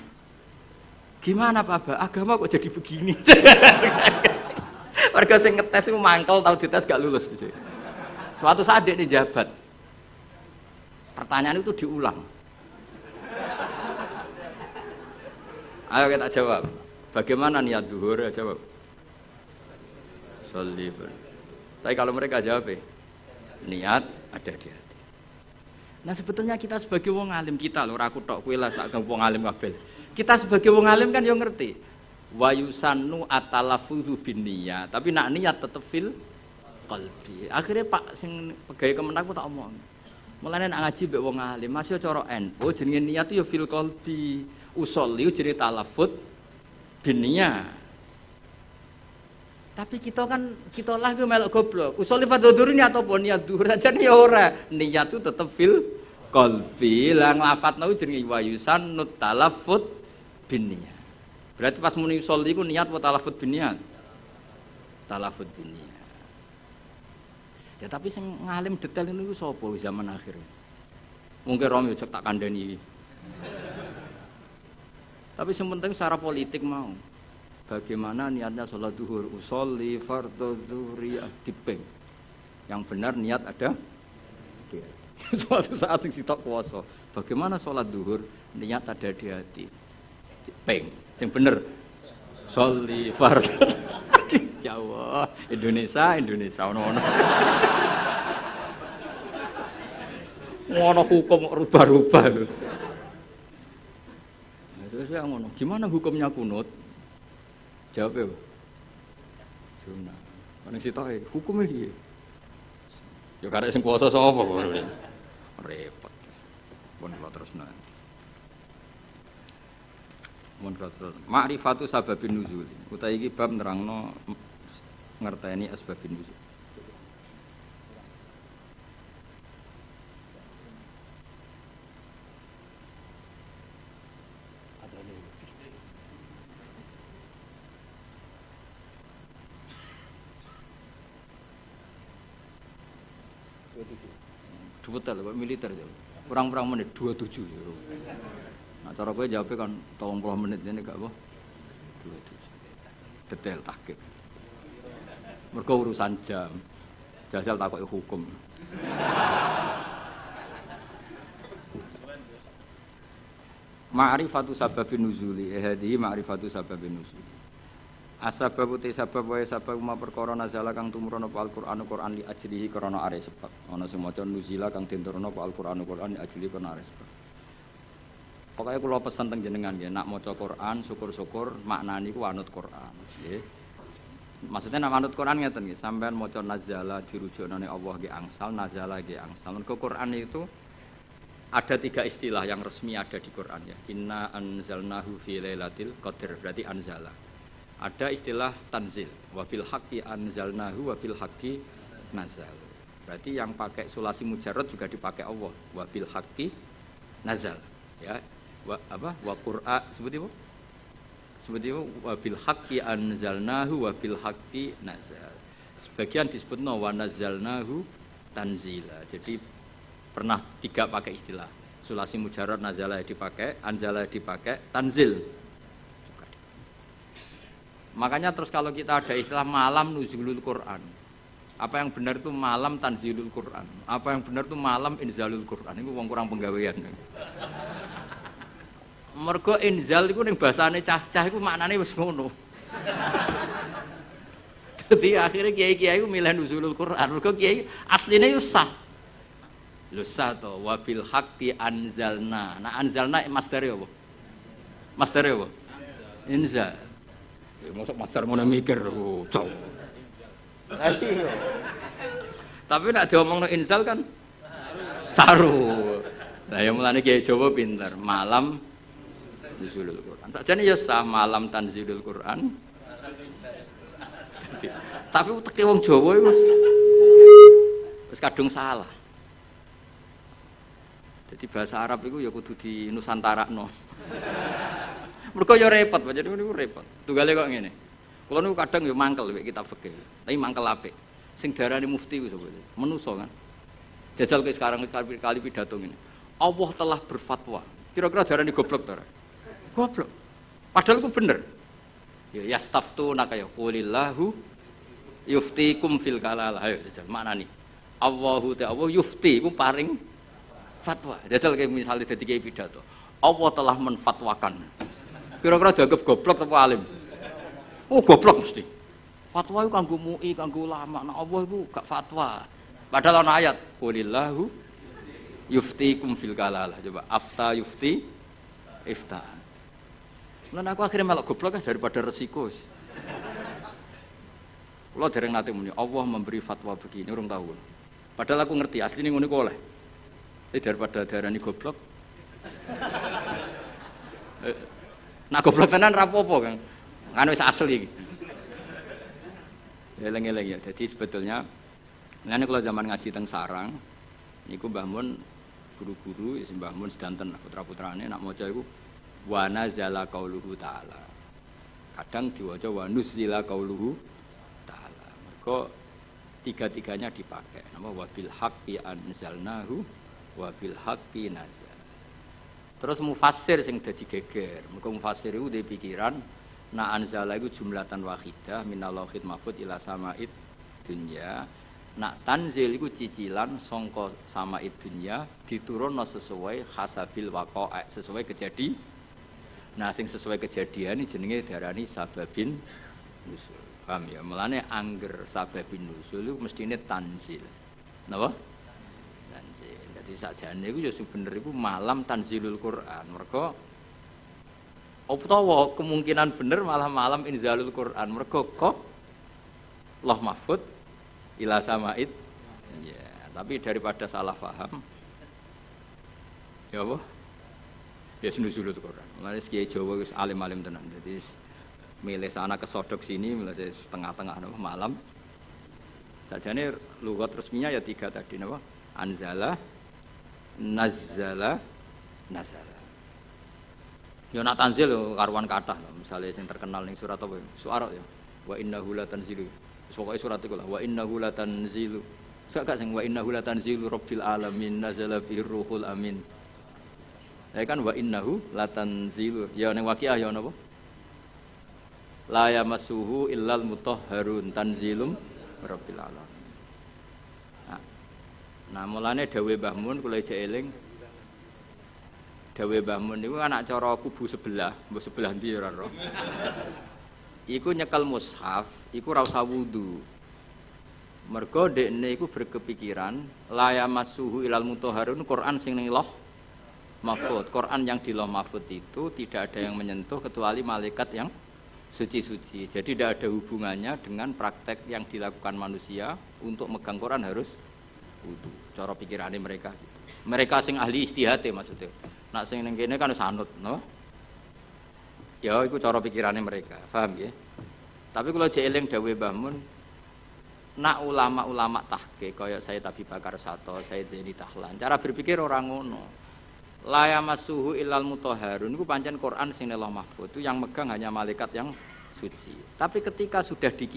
Gimana Pak Ba? Agama kok jadi begini? Warga sing ngetes iku mangkel tau dites gak lulus dhisik. Suatu saat dia jabat. Pertanyaan itu diulang. Ayo kita jawab. Bagaimana niat zuhur? Ya jawab. Sholli. Tapi kalau mereka jawab, niat ada di hati. Nah sebetulnya kita sebagai wong alim kita lho, ora aku tok kowe lah sak wong alim kabeh. Kita sebagai wong alim kan yo ngerti. Wa yusannu atalaffuzu binniyat, tapi nak niat tetep fil qalbi. Akhirnya Pak sing pegawai Kemenang ku tak omong. Mulane nak ngaji mbek wong alim, masih cara NU jenenge niat yo fil qalbi. Usolli jenenge talaffuz binniyat. Tapi kita kan kita lah ku melok goblok. Usolli fardhu ini atau pun niat dhuhur saja ya ora. Niat itu tetep fil qalbi. Lah nglafatno jenenge wa yusannu talaffuz binniyat. Berarti pas muni usolli ku niat apa talaffuz binniyat? Talaffuz binniyat. Ya tapi sing ngalim detail niku sapa zaman akhir. Mungkin Romi cek tak kandhani iki. Tapi yang penting secara politik mau. Bagaimana niatnya sholat zuhur? Usolli fardhu zuhri diping. Yang benar niat ada. Suatu saat sing sitok kuwasa. Bagaimana sholat zuhur? Niat ada di hati. Diping. Yang benar sholli fardhu. Ya Allah, Indonesia ono. Ngono hukum rubah-rubah. Nah, terus saya ngono, gimana hukumnya kunut? Jawabnya, sunah. Paling sitoke hukumnya piye? Ya karek sing kuwasa sapa kok. Repot. Pun kula terusna. Mun terus ma'rifatu sababin nuzul. Utawi iki bab nerangno ngerteni asbabun nuzul. Dua tel kok militer jauh. Kurang menit 27. Nah, cara kowe jawabnya kan 30 menit ini gak apa? 27. Detail tahqiq. Mergo urusan jam. Jajal takoki hukum. Ma'rifatu sababin nuzuli. Hadi ma'rifatu sababin nuzuli. Asbab uti sabab wae sabab ma perkara nazala kang tumurun apa Al-Qur'an Qur'an li ajlihi krana are sebab. Ana sing maca nuzila kang tinturuna apa Al-Qur'an Qur'an li ajlihi krana are sebab. Pokoke kula pesen teng jenengan nggih, nak maca Qur'an syukur-syukur maknane iku anut Qur'an, nggih. Maksudnya nak anut Qur'an ngeten nggih, sampean maca nazala dirujukna ning Allah nggih angsal, nazala nggih angsal. Mergo Qur'an itu ada 3 istilah yang resmi ada di Qur'an ya. Inna anzalnahu fi lailatul qadr, berarti anzala. Ada istilah tanzil, wabil haqqi anzalnahu wabil haqqi nazal. Berarti yang pakai sulasi mujarrad juga dipakai Allah, wabil haqqi nazal. Ya, wa qur'a seperti apa? Seperti itu wabil haqqi anzalnahu wabil haqqi nazal. Sebagian disebutna wa nazzalnahu tanzila. Jadi pernah 3 pakai istilah. Sulasi mujarrad nazala dipakai, anzala dipakai, tanzil. Makanya terus kalau kita ada istilah malam nuzulul Quran, apa yang benar itu malam tanzilul Quran, apa yang benar itu malam inzalul Quran. Itu wong kurang penggawean. Mergo inzal iku ning basane cah-cah iku maknane wis ngono. Dadi akhirnya kiai-kiai iku milih nuzulul Quran. Mergo kiai asline yo sah. Lho sah to wabil haqqi anzalna. Nah anzalna masdare apa? Masdare apa? Inzal. Mosok master ngono mikir, cok. Tapi nek diomongno inzal kan saru. Lah ya mulane kiai Jawa pinter, malam nuzulul Quran. Sakjane ya sah malam tanzilul Quran. Tapi uteke wong Jawa iku wis kadung salah. Jadi bahasa Arab iku ya kudu di nusantarakno. Mergo ya repot, jadi niku repot. Tunggale kok ngene. Kula niku kadang ya mangkel mek kitab fikih. Tapi mangkel apik. Sing diarani mufti ku sapa? Menusa kan. Jajal ke sekarang kali pidato ngene. Allah telah berfatwa. Kira-kira diarani goblok ta ora? Goblok. Padahal ku bener. Ya yastaftuna kaya qulillahu yuftikum fil kalalah. Ayo jajal maknani. Allahu ta'ala yufti ku paring fatwa. Jajal kayak misalnya dadi kiai pidato. Allah telah menfatwakan. Kira-kira dianggap goblok apa alim? Oh goblok mesti. Fatwa itu kanggo MUI, kanggo ulama. Nah Allah itu gak fatwa. Padahal ana ayat, qulillahu yuftikum fil kalalah. Coba afta yufti iftaan. Lan aku akhirnya melok goblok daripada resiko. Kula dereng nate muni, Allah memberi fatwa begini, urung tahu. Padahal aku ngerti asline ngono kok oleh. Tapi daripada darani goblok. Nah goblok tenan ra apa-apa, Kang. Kan wis asli iki. Eleng-eleng ya. Jadi sebetulnya ngene kula zaman ngaji teng Sarang niku Mbah Mun guru-guru ya Mbah Mun sedanten putra-putrane nak maca iku wa nazala qauluhu ta'ala. Kadang diwaca wa nuzila qauluhu ta'ala. Mergo tiga-tiganya dipakai. Nama wabil haqqi anzalnahu wabil haqqi nazal. Terus mufassir sing dadi geger. Mergo mufassir iku duwe pikiran na anzala iku jumlatan wahidah minallahil mahfuz ila sama'id dunya. Nak tanzil iku cicilan sangka sama'id dunya diturunno sesuai hasabil waqa'a, sesuai kejadian. Nah sing sesuai kejadian iki jenenge diarani sababin nusul. Paham ya? Mulane angger sababin nusul iku mestine tanzil. Napa? Tanzil. Dadi sakjane iku ya sing bener iku malam tanzilul Quran. Mergo utawa kemungkinan bener malah malam inzalul Quran. Mergo kok Allah mahfud ila samaid. Ya, tapi daripada salah paham ya apa? Ya nuzulul Quran. Mulane Kiai Jawa wis alim-alim tenan. Dadi milih sana kesodok sini, milih tengah-tengah napa malam. Sajane lughat resminya ya 3 tadi napa? Anzala, nazzala, nazala. Ya nak tanzil karuan kathah lho. Misale sing terkenal ning surat apa? Suara ya. Wa innahu latanzilu. Pokoke surat iku lah wa innahu latanzilu. Sak sing wa innahu latanzilu rabbil alamin nazala bihir ruhul amin. Ya kan wa innahu latanzilu. Ya ning Waqiah ya napa? La yamassuhu illal mutahharun tanzilum rabbil alamin. Nah, mulane dawuh Mbah Mun kula ijek eling. Dawuh Mbah Mun niku anak cara kubu sebelah, mbok sebelah ndi ora ro. Iku nyekel mushaf, iku ora usah wudu. Mergo dekne iku berkepikiran la yamassuhu illal mutahharun Quran sing ning Lauh Mahfuz. Quran yang di Lauh Mahfuz itu tidak ada yang menyentuh kecuali malaikat yang suci-suci. Jadi tidak ada hubungannya dengan praktek yang dilakukan manusia untuk megang Quran harus wudu. Cara pikirane mereka gitu. Mereka sing ahli ijtihad maksudnya. Nak sing ning kene kan sanut, no? Ya iku cara pikirane mereka. Paham ya? Tapi kalau jeeling dawuh Mbah Mun, nak ulama-ulama tahqiq kaya Sayyid Abi Bakar Sato, Sayyid Zaini Tahlan, cara berpikir orang ngono. La yamassuhu illal mutahharun iku pancen Quran sing Allah Mahfuz itu yang megang hanya malaikat yang suci. Tapi ketika sudah di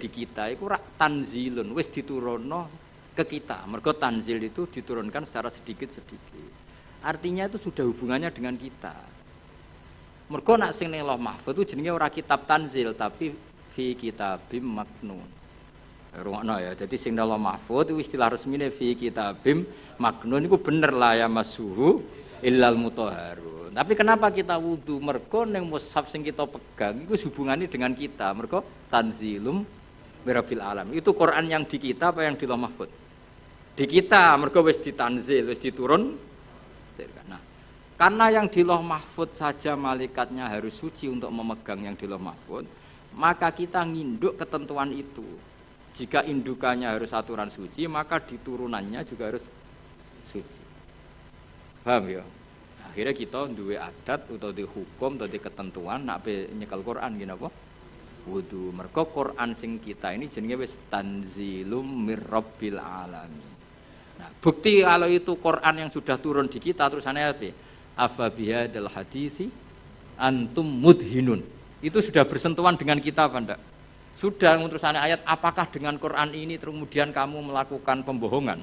kita iku rak tanzilun wis diturunno ke kita. Mergo tanzil itu diturunkan secara sedikit-sedikit. Artinya itu sudah hubungannya dengan kita. Mergo nak sing ning Lauh Mahfuz itu jenenge ora kitab tanzil tapi fi kitabim maknun. Rungokno ya. Jadi sing ning Lauh Mahfuz itu istilah resmine fi kitabim maknun iku bener la ya masuhu illal mutahharun. Tapi kenapa kita wudu? Mergo ning mushaf sing kita pegang iku hubungannya dengan kita. Mergo tanzilum mirabbil alam. Itu Quran yang di kita apa yang di Lauh Mahfuz? Di kita, mergo wis ditanzil, wis diturun. Nah, karena yang di Lauh Mahfuz saja malaikatnya harus suci untuk memegang yang di Lauh Mahfuz, maka kita nginduk ketentuan itu. Jika indukannya harus aturan suci, maka diturunannya juga harus suci. Paham ya? Akhirnya kita duwe adat atau di hukum atau di ketentuan nak nyekel Quran gini apa? Wudu. Mergo Quran sing kita ini jenenge wis tanzilum mirabbil alamin. Nah, bukti kalau itu Quran yang sudah turun di kita terusannya apa? Afa bihadzal hadisi antum mudhinun. Itu sudah bersentuhan dengan kita apa enggak? Sudah terusannya ayat apakah dengan Quran ini kemudian kamu melakukan pembohongan?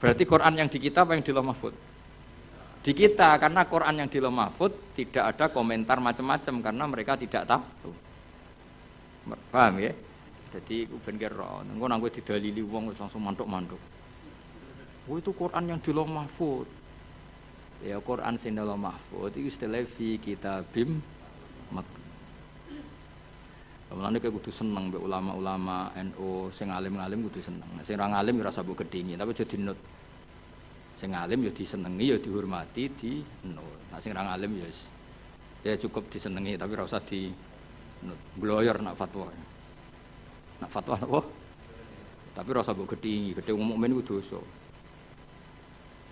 Berarti Quran yang di kita apa yang di Lauh Mahfuz? Di kita, karena Quran yang di Lauh Mahfuz tidak ada komentar macam-macam karena mereka tidak tahu. Paham ya? Jadi ben kira engko nang kowe didalili wong langsung mantuk-mantuk. Oh itu Quran yang di Lauh Mahfuz. Ya Quran sing di Lauh Mahfuz itu istilah fi kitabim maknun. Mulane kowe kudu seneng mbek ulama-ulama NU sing alim-alim kudu seneng. Nek sing ora alim ora usah mbok gedhingi, tapi aja dinut. Sing alim ya disenengi ya dihormati dinut. Nek sing ora alim ya cukup disenengi tapi ora usah dinut. Gloyor nak fatwa. Nak fatwa napa? Tapi ora usah mbok gedhingi, gedhe wong mukmin ku dosa.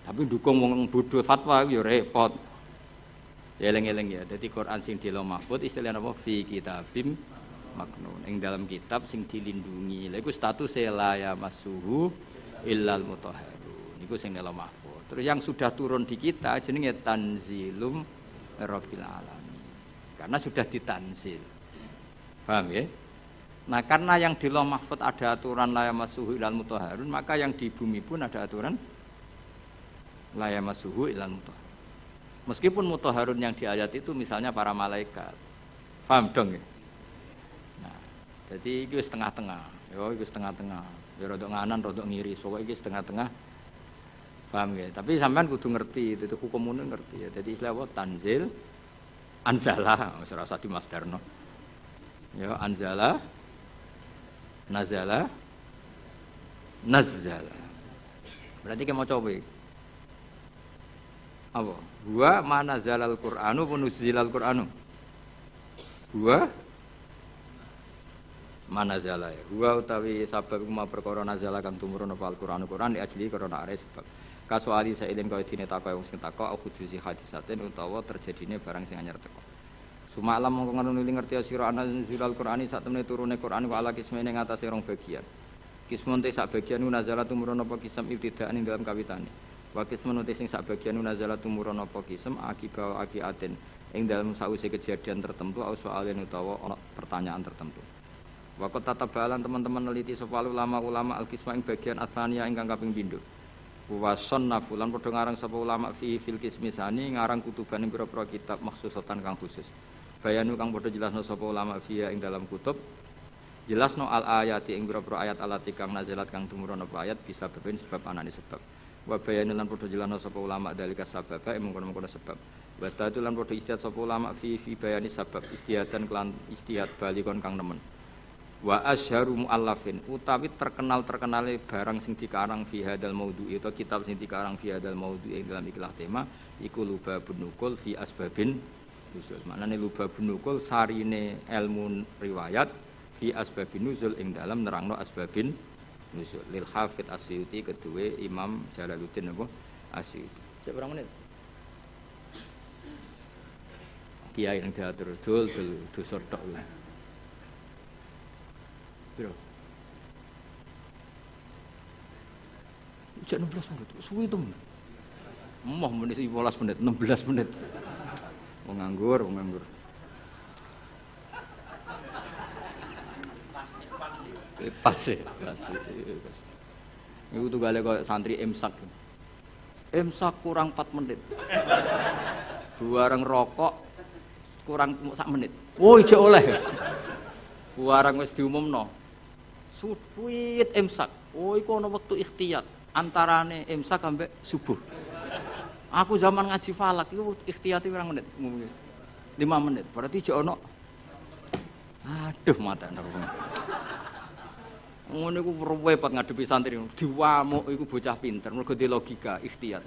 Tapi ndukung wong bodho fatwa ya repot. Ya eling-eling ya. Dadi Quran sing di Lauh Mahfuz istilah napa fi kitabim maknun. Ing dalam kitab sing dilindungi. Lha iku statuse la ya masuhu illal mutahharun. Iku sing Lauh Mahfuz. Terus yang sudah turun di kita jenenge tanzilum rabbil alamin. Karena sudah ditanzil. Paham ya? Nah, karena yang di Lauh Mahfuz ada aturan la yamassuhu illal mutahharun, maka yang di bumi pun ada aturan la yamassuhu illal mutahharun. Meskipun mutahharun yang di ayat itu misalnya para malaikat. Paham dong ya? Nah, jadi itu setengah-tengah. Ya, itu setengah-tengah. Ya rodok nganan, rodok ngiri. Pokoknya itu setengah-tengah. Paham ya? Tapi sampean kudu ngerti, itu hukum umum ngerti ya. Jadi istilah apa? Tanzil, anzala, ora usah dimasdarno. Ya, anzala, nazala, nazzala. Berarti kita mau coba. Apa? Huwa ma nazalal Qur'anu wa nuzzilal Qur'anu. Huwa manazala ya. Huwa utawi sabab ma perkara nazala kang tumurun apa Al-Qur'an Qur'an diajli karena are sebab. Kasuali sailin kaya dene takok wong sing takok au khudusi hadisaten utawa terjadine barang sing anyar teko. Sumalam mongko ngono ngerti sira ana nuzulal Qur'ani sak temene turune Qur'an wa ala kismene ing atase rong bagian. Kismun te sak bagian nazala tumurun apa kisam ibtidaan ing dalam kawitane. Wa kismun te sing sak bagian nazala tumurun apa kisam akiba akiaten ing dalam sause kejadian tertentu au soalen utawa ana pertanyaan tertentu. Waktu tatabalan teman-teman neliti sapa ulama al-qisma ing bagian asania ingkang kaping pindho. Wason nafulan padha ngarang sapa ulama fi fil qismisani ngarang kutuban ing pira-pira kitab maksusatan kang khusus. Bayanu kang padha jelasno sapa ulama fiya ing dalam kutub jelasno al-ayati ing pira-pira ayat alati kang nazalat kang tumurun apa ayat bisa beben sebab anane sebab. Wa bayanu lan padha jelasno sapa ulama dalika sabab ing mengkono-mengkono sebab. Wastatu lan padha istihad sapa ulama fi bayani sabab istihadan kelan istihad balikon kang nemen. Wa asharu muallafin utawi terkenal-terkenale barang sing dikarang fi hadal maudhu'i atau kitab sing dikarang fi hadal maudhu'i dalam ikilah tema iku lubabun nukul fi asbabin nuzul. Maknane lubabun nukul sarine ilmu riwayat fi asbabin nuzul ing dalam nerangno asbabin nuzul lil Hafidz Asyuti kedue Imam Jalaluddin apa Asyuti. Cek berapa menit? Kiai yang diatur dul sodok. Biro. Cek 16 menit. Suwi itu. Moh menit 15 menit, 16 menit. Wong nganggur. Pas. Iku tuh gale kok santri imsak. Imsak kurang 4 menit. Buareng rokok kurang 1 menit. Woi, jek oleh. Buareng wis diumumno. Suwit imsak. Oh iku ana wektu ikhtiyat antarane imsak sampai subuh. Aku zaman ngaji falak iku ikhtiyate pirang menit? 5 menit. Berarti jek ana aduh mata nang. Ngono iku repot ngadepi santri. Diwamuk iku bocah pinter mergo di logika ikhtiyat.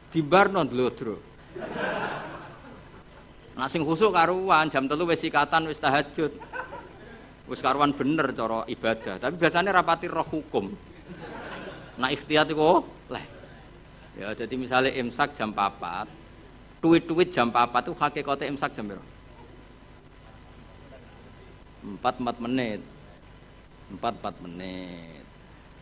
Dimbarno ndlodro. Nah sing khusuk karuan jam 3 wis sikatan wis tahajud. Wis karuan bener cara ibadah, tapi biasanya rapati roh hukum. Nah ikhtiyat iku leh. Ya jadi misalnya imsak jam 4, tuwit jam 4 itu hakikate imsak jam piro? 4 menit. 4 menit.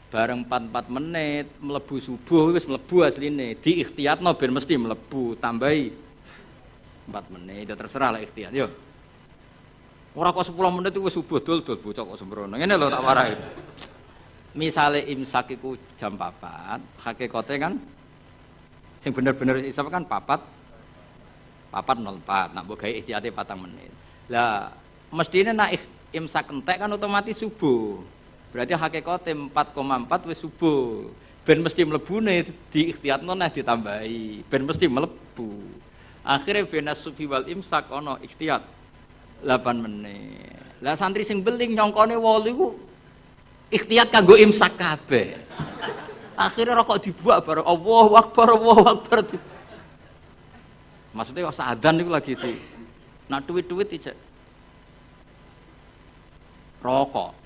Bareng 4 menit mlebu subuh wis mlebu asline. Di ikhtiyatno ben mesti mlebu, tambahi 4 menit. Ya terserah lah ikhtiyat. Yo. Ora kok 10 menit itu wis subuh dul bocah kok sembrono. Ngene lho tak warai. Misale imsak iku jam 4, hakikate kan sing bener-bener isap kan 4:04. Nak mbok gawe ihtiyate 4 menit. Lah mestine nak imsak entek kan otomatis subuh. Berarti hakikate 4,4 wis subuh. Ben mesti mlebune di ikhtiyatno nah ditambahi. Ben mesti mlebu. Akhire benas sufi wal imsak ana ikhtiyat 8 menit. Lah santri sing beling nyongkone 8 iku ikhtiyat kanggo imsak kabeh. Akhire rokok dibuak bareng Allahu Akbar. Maksudnya kok sa'adan niku lagi itu. Nak duit-duit ijek. Rokok.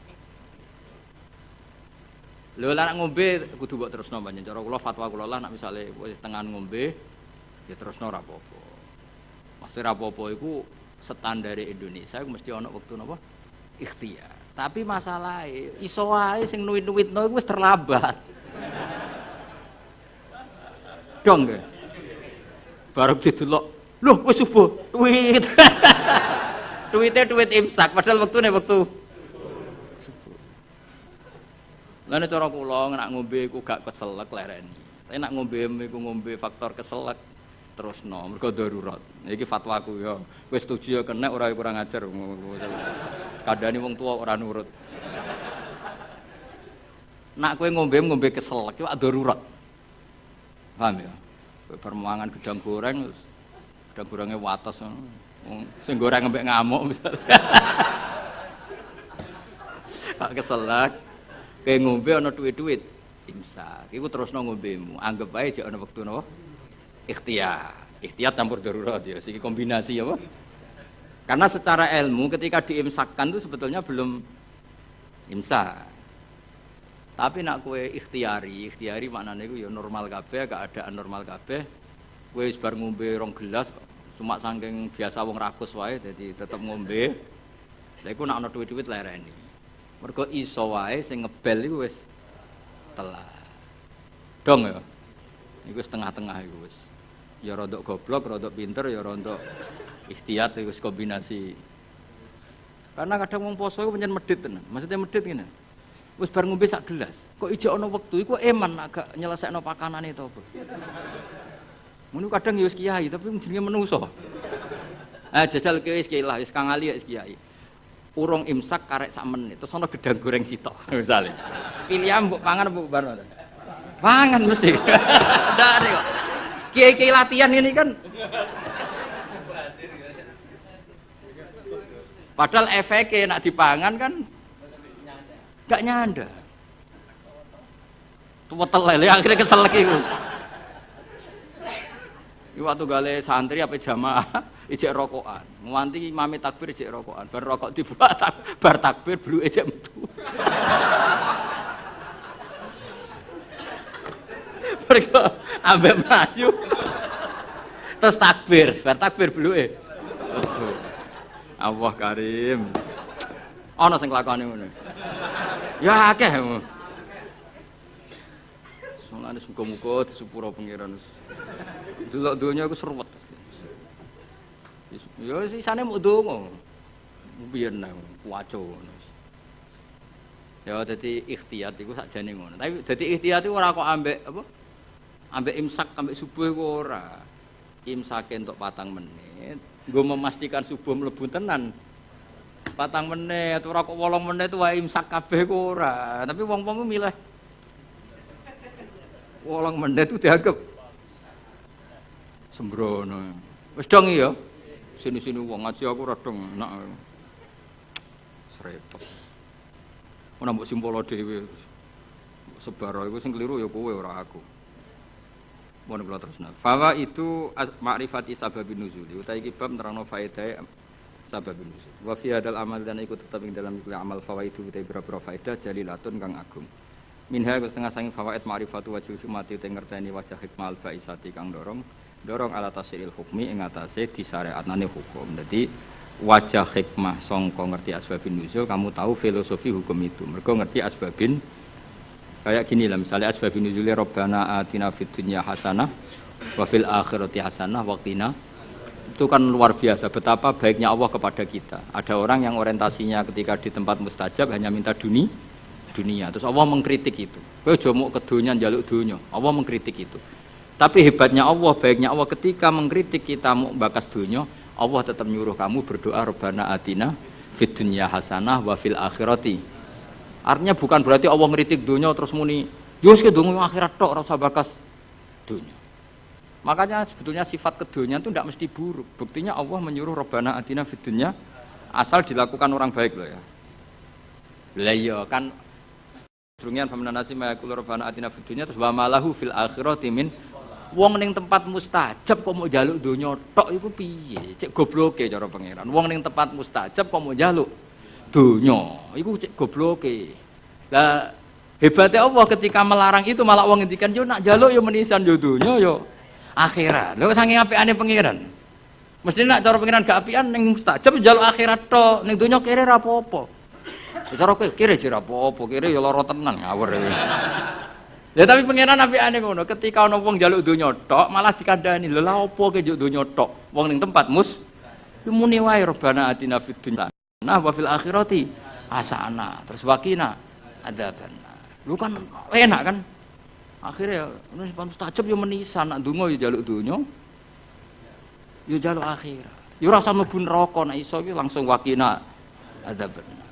Lho lah nak ngombe kudu mbok terusno banyak. Cara kula fatwa kula lah nak misale wis tengan ngombe ya terusno ora apa-apa. Mesti ora apa-apa iku standar Indonesia mesti ana wektu napa ikhtiyar. Tapi masalahe iso wae sing nuwit-nuwitno iku wis terlambat. Dong nggih. Bareng didelok, lho wis subuh, duit. Duit imsak padahal wektune wektu subuh. Lah nek cara kula nek ngombe iku gak keselek lereni. Tapi nek ngombe iku ngombe faktor keselek terusno mergo darurat. Iki fatwaku ya. Wis setuju ya kena ora kurang ajar. Kadane wong tua ora nurut. Nak kowe ngombe keselek iku darurat. Paham ya? Permangan gedang goreng gedang gorenge wates sing goreng ngembek ngamuk misalnya. Pak keselak Kayak ngombe ana duit-duit imsak. Iku terusno ngombemu. Anggap ae jek ana wektu napa? Ikhtiar. Ikhtiar campur darurat ya. Iki kombinasi apa? Karena secara ilmu ketika diimsakkan itu sebetulnya belum imsak. Tapi nak kue ikhtiari maknane iku ya normal kabeh, keadaan normal kabeh. Kowe wis bar ngombe 2 gelas cuma saking biasa wong rakus wae dadi tetep ngombe. Lha iku nak ana duit-duit lereni. Mergo iso wae sing ngebel iku wis telat. Dong ya. Iku setengah-tengah iku wis. Ya rodok goblok, rodok pinter, ya rodok ikhtiyat iku kombinasi. Karena kadang wong poso iku pancen medhit tenan. Maksudnya medhit ngene. Wis bar ngombe sak gelas, kok ijek ana wektu iku eman agak nyelesekno pakanane to apa. Ngono kadang ya wis kiai tapi jenenge menungso. Jajal kowe wis kiai lah, wis kang ali wis kiai. Urung imsak karek sak menit, terus ana gedang goreng sitok misale. Pilihan mbok pangan mbok bar. Pangan mesti. Ndak kok. Kiai-kiai latihan ini kan. Padahal efeknya nak dipangan kan gak nyanda. Tuwetel lele akhirnya kesel lagi. Iki waktu gale santri apa jamaah ijek rokokan. Nganti imame takbir ijek rokokan. Bar rokok dibuka bar takbir bluke ijek metu. Mergo ambek mlayu. Terus takbir, bar takbir bluke. Allah Karim. Ana sing lakone ngono. Ya akeh. Mulane muga-muga disepuro pangeran. Delok donya iku seruwet. Ya sisane muk donga. Biyen nang waco ngono. Ya dadi ikhtiyat iku sakjane ngono. Tapi dadi ikhtiyat iku ora kok ambek apa? Ambek imsak ambek subuh iku ora. Imsake entuk 4 menit. Nggo memastikan subuh mlebu tenan. 4 menit, ora kok 8 menit wae imsak kabeh kok ora. Tapi wong-wong milih 8 menit itu dianggap sembrono. Wis dong ya. Sini-sini wong ngaji aku ora dong enak. Srepet. Ora mbok simpolo dhewe. Sebaro iku sing kliru ya kowe ora aku. Mun kula terusna. Fawa itu ma'rifati sababin nuzul. Utawi iki bab nerangno faedahe sababin nuzul. Wa fi hadal amal dan ikut tetap ing dalam iku amal fawaidu utawi boro-boro faedah jalilatun kang agung. Minha setengah sanging fawaid ma'rifatu wajhi hikmati te ngerteni wajah hikmah al baisati kang dorong ala tasril hukmi ing atase disyariatane hukum. Dadi wajah hikmah sangka ngerti asbabin nuzul kamu tahu filosofi hukum itu. Mergo ngerti asbabin kayak gini lah misalnya asbabun nuzuli Rabbana atina fid dunya hasanah wa fil akhirati hasanah wa qina. Itu kan luar biasa betapa baiknya Allah kepada kita. Ada orang yang orientasinya ketika di tempat mustajab hanya minta dunia. Terus Allah mengkritik itu. Kowe aja muk ke dunya njaluk dunya. Allah mengkritik itu. Tapi hebatnya Allah, baiknya Allah ketika mengkritik kita mau bakas dunya, Allah tetap nyuruh kamu berdoa Rabbana atina fid dunya hasanah wa fil akhirati. Artinya bukan berarti Allah ngeritik dunia terus muni, yus ke dunia akhirat tok rasa bakas dunia. Makanya sebetulnya sifat kedunya itu tidak mesti buruk. Buktinya Allah menyuruh Rabbana atina fid dunya asal dilakukan orang baik loh ya. Lah iya kan durungian famanasi mayaqul Rabbana atina fid dunya terus wa malahu fil akhirati min wong ning tempat mustajab kok mau njaluk dunia tok iku piye? Cek gobloke cara pangeran. Wong ning tempat mustajab kok mau njaluk dunya iku cek gobloke. Lah hebatnya Allah ketika melarang itu malah wong ngendikan yo nak njaluk yo menisan yo dunya yo akhirat. Lho saking apikane pangeran. Mesti nak cara pangeran gak apian ning mustajab njaluk akhirat tok, ning dunya kere ra apa-apa. Cara kowe kere jera apa-apa, kere yo lara tenan ngawur. Ya tapi pangeran apikane ngono, ketika ana wong njaluk dunya tok malah dikandani, lha lha apa ke njaluk dunya tok? Wong ning tempat muni wae Rabbana atina fid dunya nah wa fil akhirati hasanah terus waqina adzabannar. Lu kan enak kan? Akhirnya wis mustajab yo menisan nak donga yo njaluk dunya yo njaluk akhirat. Yo ora usah mlebu neraka nek iso iki langsung waqina adzabannar.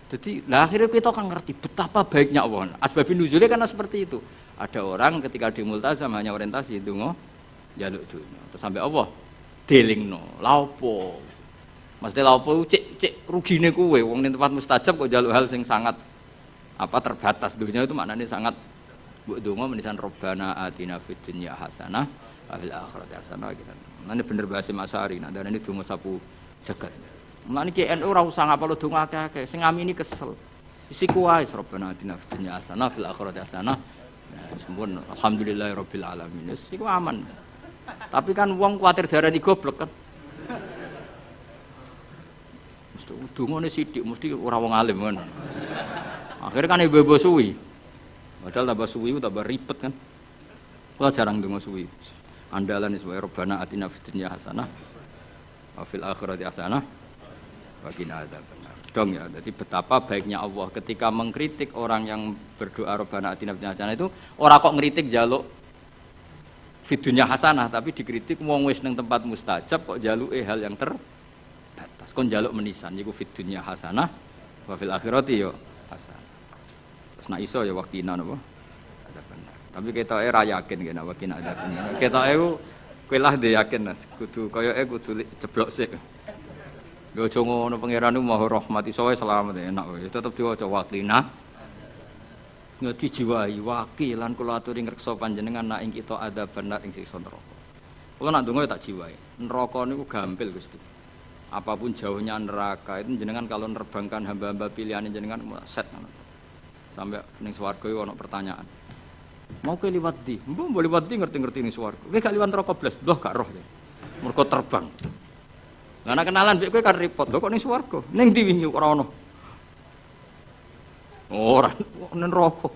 Jadi lah akhirnya kita kan ngerti betapa baiknya Allah. Asbabun nuzulnya karena seperti itu. Ada orang ketika di multazam hanya orientasi donga njaluk dunya. Terus sampai Allah delingno. Lha opo? Mesti lha opo cek rugine kowe wong ning tempat mustajab kok njaluk hal sing sangat apa terbatas. Dunia itu maknanya sangat mbok donga menisan Rabbana atina fid dunya hasanah wa fil akhirati hasanah gitu. Mane bener bahasa Masari nak darane donga sapu jagat. Mulane ki NU ora usah ngapalo donga akeh-akeh, sing ngamini kesel. Isi kuwae Rabbana atina fid dunya hasanah fil akhirati hasanah. Ya sempun alhamdulillahirabbil alamin. Wis iku aman. Tapi kan wong kuwatir darani goblok kan. Mesti dungane sithik mesti ora wong alim kan. Akhirnya kan ibu-ibu suwi. Padahal tambah suwi tambah ribet kan. Kalau jarang donga suwi. Andalan sebagai Rabbana atina fid dunya hasanah wa fil akhirati hasanah wa qina adzabannar. Dong ya. Jadi betapa baiknya Allah ketika mengkritik orang yang berdoa Rabbana atina fid dunya hasanah itu ora kok ngritik njaluk fid dunya hasanah tapi dikritik wong wis ning tempat mustajab kok njaluke hal yang terbatas. Kon njaluk menisan iku fid dunya hasanah wa fil akhirati yo hasanah. Terus nek iso ya waqtina napa? Tapi ketoke ra yakin kene waqtina ada benar. Ketoke kowe lah ndek yakin Mas, kudu koyoke kudu ceblok sik. Yo aja ngono pangeran niku Maha Rahmat iso wae selamat enak wae. Tetep diwaca waqtina. Ngeti jiwai wakilan kula aturi ngreksa panjenengan nak ing kita ada benar ing siksa neraka. Kula nak ndonga tak jiwai. Neraka niku gampil Gusti. Apapun jauhnya neraka itu jenengan kalau nerbangkan hamba-hamba pilihan jenengan set sampai ning swarga iku ana pertanyaan. Mau ke liwat di? Mbok boleh liwat di ngerti-ngerti ning swarga. Kowe gak liwat neraka blas, loh gak roh. Mergo terbang. Lah nek kenalan mbek kowe kan repot. Lho kok ning swarga? Ning ndi wingi ora ono. Ora ning neraka.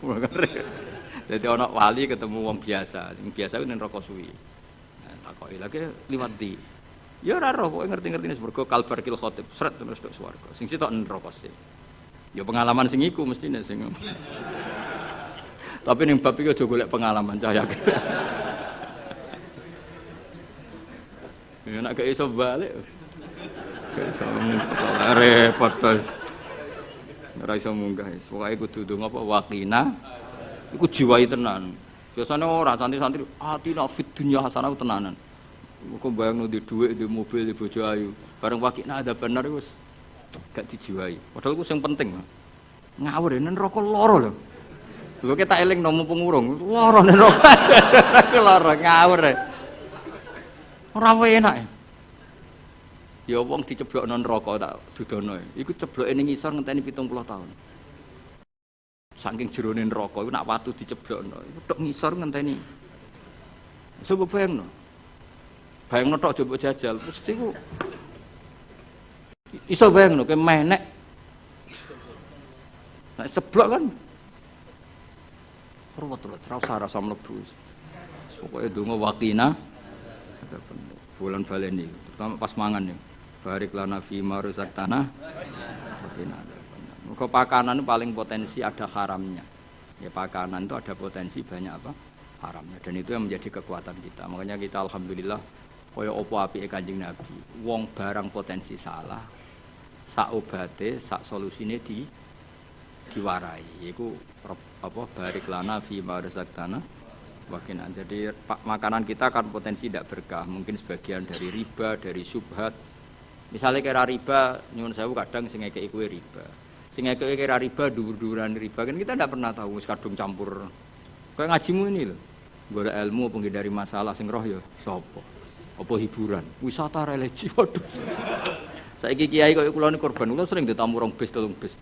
Dadi ana wali ketemu wong biasa. Sing biasa ku ning neraka suwi. Nah, takoki lagi liwat di. Ya ora roh, pokoke ngerti-ngerti mergo kalbarkil khatib, sret terus tok swarga. Sing sitok neraka sih. Ya pengalaman sing iku mestine sing. Tapi ning bab iki aja golek pengalaman cah yakin. Ya nek gak iso balik. Gak iso repot bos. Ora iso munggah. Pokoke kudu ndonga apa waqina. Iku jiwai tenan. Biasane ora santri-santri atina fid dunya hasanah tenanan. Kok bayangno di dhuwit, di mobil, di bojo ayu. Bareng waqina ada bener wis gak dijiwai. Padahal ku sing penting. Ngawur nen neraka lara lho. Lho kita eling nomu pengurung, lara nen neraka. Lara ngawur. Ora enak. Ya wong diceblokno neraka tak dudono. Iku cebloke ning ngisor ngenteni 70 tahun. Saking jerone neraka iku nak watu diceblokno. Iku tok ngisor ngenteni. Coba bayangno. Bayangno tok coba jajal, mesti ku iso bayangno ke menek. Nek seblok kan. Ruwet-ruwet rasa mlebu. Pokoke donga waqina bulan baleni, terutama pas mangan nih. Barik lana fi ma razaqtana. Waqina. Muga pakanan paling potensi ada haramnya. Ya pakanan itu ada potensi banyak apa? Haramnya dan itu yang menjadi kekuatan kita. Makanya kita alhamdulillah kaya apa apike Kanjeng Nabi. Wong barang potensi salah, sak obate, sak solusine diwarai. Iku apa barik lana fi ma razaqtana waqina. Jadi makanan kita kan potensi tidak berkah, mungkin sebagian dari riba, dari syubhat. Misalnya kira riba, nyuwun sewu kadang sing ngekeki kuwi riba. Sing ngekeki kira riba dhuwur-dhuwuran riba kan kita ndak pernah tahu wis kadung campur. Kayak ngajimu ini lho. Golek ilmu penghindari masalah sing roh ya sapa? Apa hiburan, wisata religi, waduh. Saiki kiai kaya kula niku korban, kula sering ditamu 2 bis 3 bis.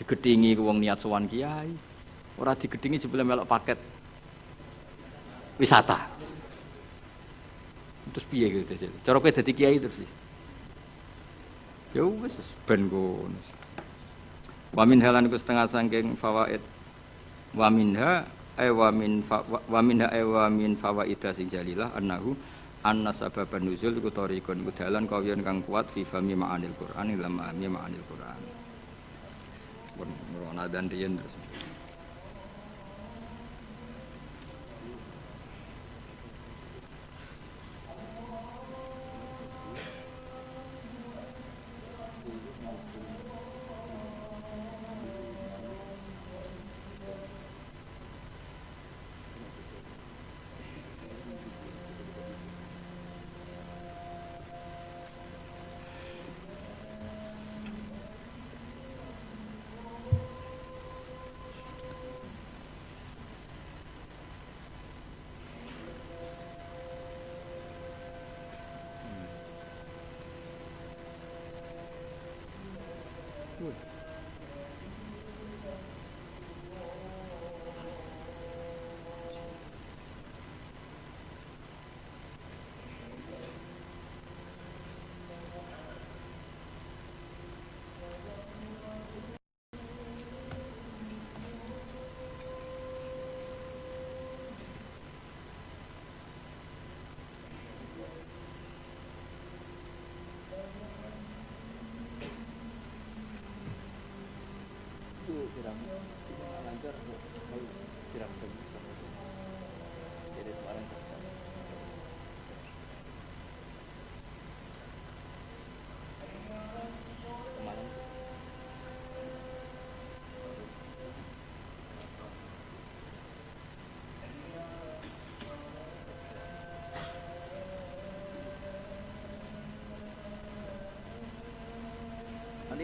Digedhingi wong niat sowan kiai. Ora digedhingi jebule melok paket wisata. Terus piye gitu. Cara kowe dadi kiai terus. Ya wis ben ngono. Wa min halan iku setengah saking fawaid. Wa minha wa min fawaida sing jalilah annahu anna sababan nuzul iku tariqun iku dalan kawiyan kang kuat fi fahmi ma'anil Qur'an ila ma'ani ma'anil Qur'an. Pun ngono dan riyen terus.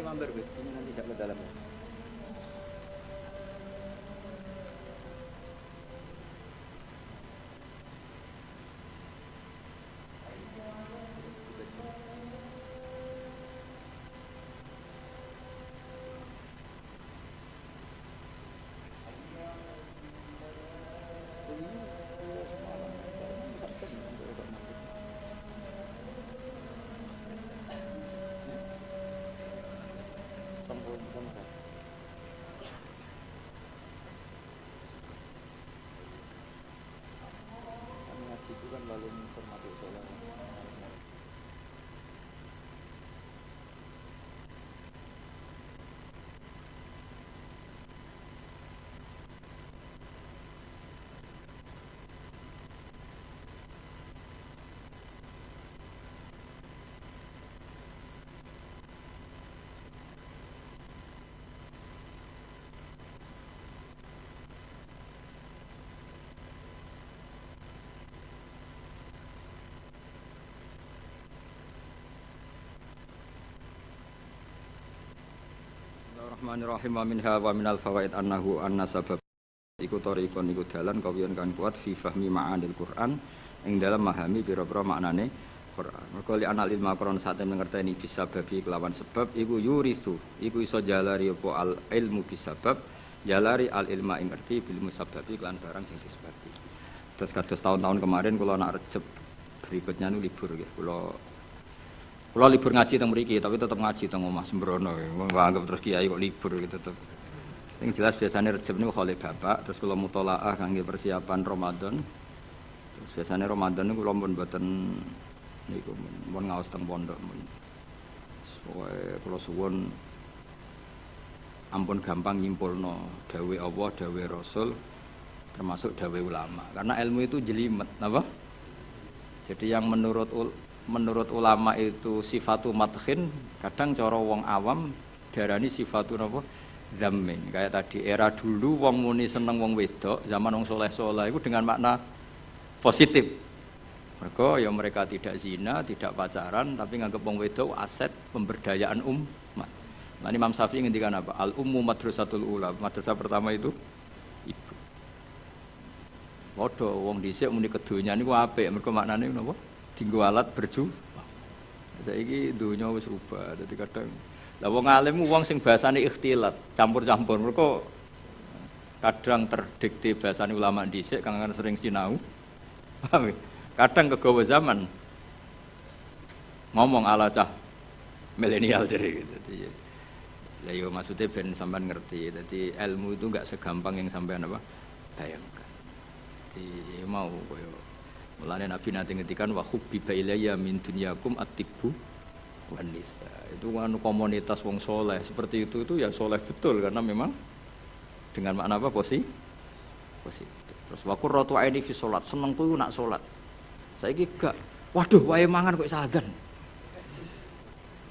mampir ini nanti jak ke dalam. Itu kan lalu menghormati sholat. Bismillahirrahmanirrahim. Wa minha wa minal fawaid annahu anna sabab iku tariqon iku dalan kawiyan kang kuat fi fahmi ma'anil Qur'an ing dalam memahami pira-pira maknane Qur'an. Mergo li anal ilma Qur'an sate ngerteni bisa babi kelawan sebab iku yurithu iku iso jalari apa al ilmu bisabab jalari al ilma ing ngerti bil musabbabi kelan barang sing disebabi. Terus kados tahun-tahun kemarin kula nak Rejeb berikutnya nu libur nggih Kula libur ngaji teng mriki, tapi tetep ngaji teng omah sembrono. Nggak anggap terus kiai kok libur gitu tetep. Yang jelas biasanya Rejab niku khole bapak, terus kula mutolaah kangge persiapan Ramadan. Terus biasanya Ramadan niku kula pun mboten niku mun ngaos teng pondok mun. Pokoke kula suwun ampun gampang nyimpulno dawuh Allah, dawuh Rasul termasuk dawuh ulama. Karena ilmu itu jelimet, napa? Jadi yang menurut ulama itu sifatu madkhin, kadang cara wong awam darani sifatu napa zammin. Kayak tadi era dulu wong muni seneng wong wedok, zaman wong soleh-soleh itu dengan makna positif. Mereka tidak zina, tidak pacaran, tapi nganggep wong wedok aset pemberdayaan umat. Nah, Imam Syafi'i ngendikan apa? Al ummu madrasatul ula. Madrasah pertama itu ibu. Padha wong dhisik muni kedonya niku apik, mergo maknane napa? Dinggo alat berjuang. Saiki donya wis rubah. Dadi kadang lah wong alim wong sing bahasane ikhtilat, campur-campur. Mergo kadang terdikte bahasane ulama dhisik kang sering sinau. Paham? Kadang kegawa zaman ngomong ala cah milenial jadi gitu. Dadi lah yo maksudnya ben sampean ngerti. Dadi ilmu itu enggak segampang yang sampean apa bayangkan. Dadi mau koyo mulane Nabi nanti ngetikan wa hubbiba ilayya min dunyakum at-tibbu wan nisa. Itu kan komunitas wong soleh seperti itu ya soleh betul karena memang dengan makna apa positif. Terus wa qurratu aini fi salat, senengku nak salat. Saiki gak, waduh wae mangan kok sadan.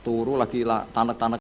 Turu lagi tanek-tanek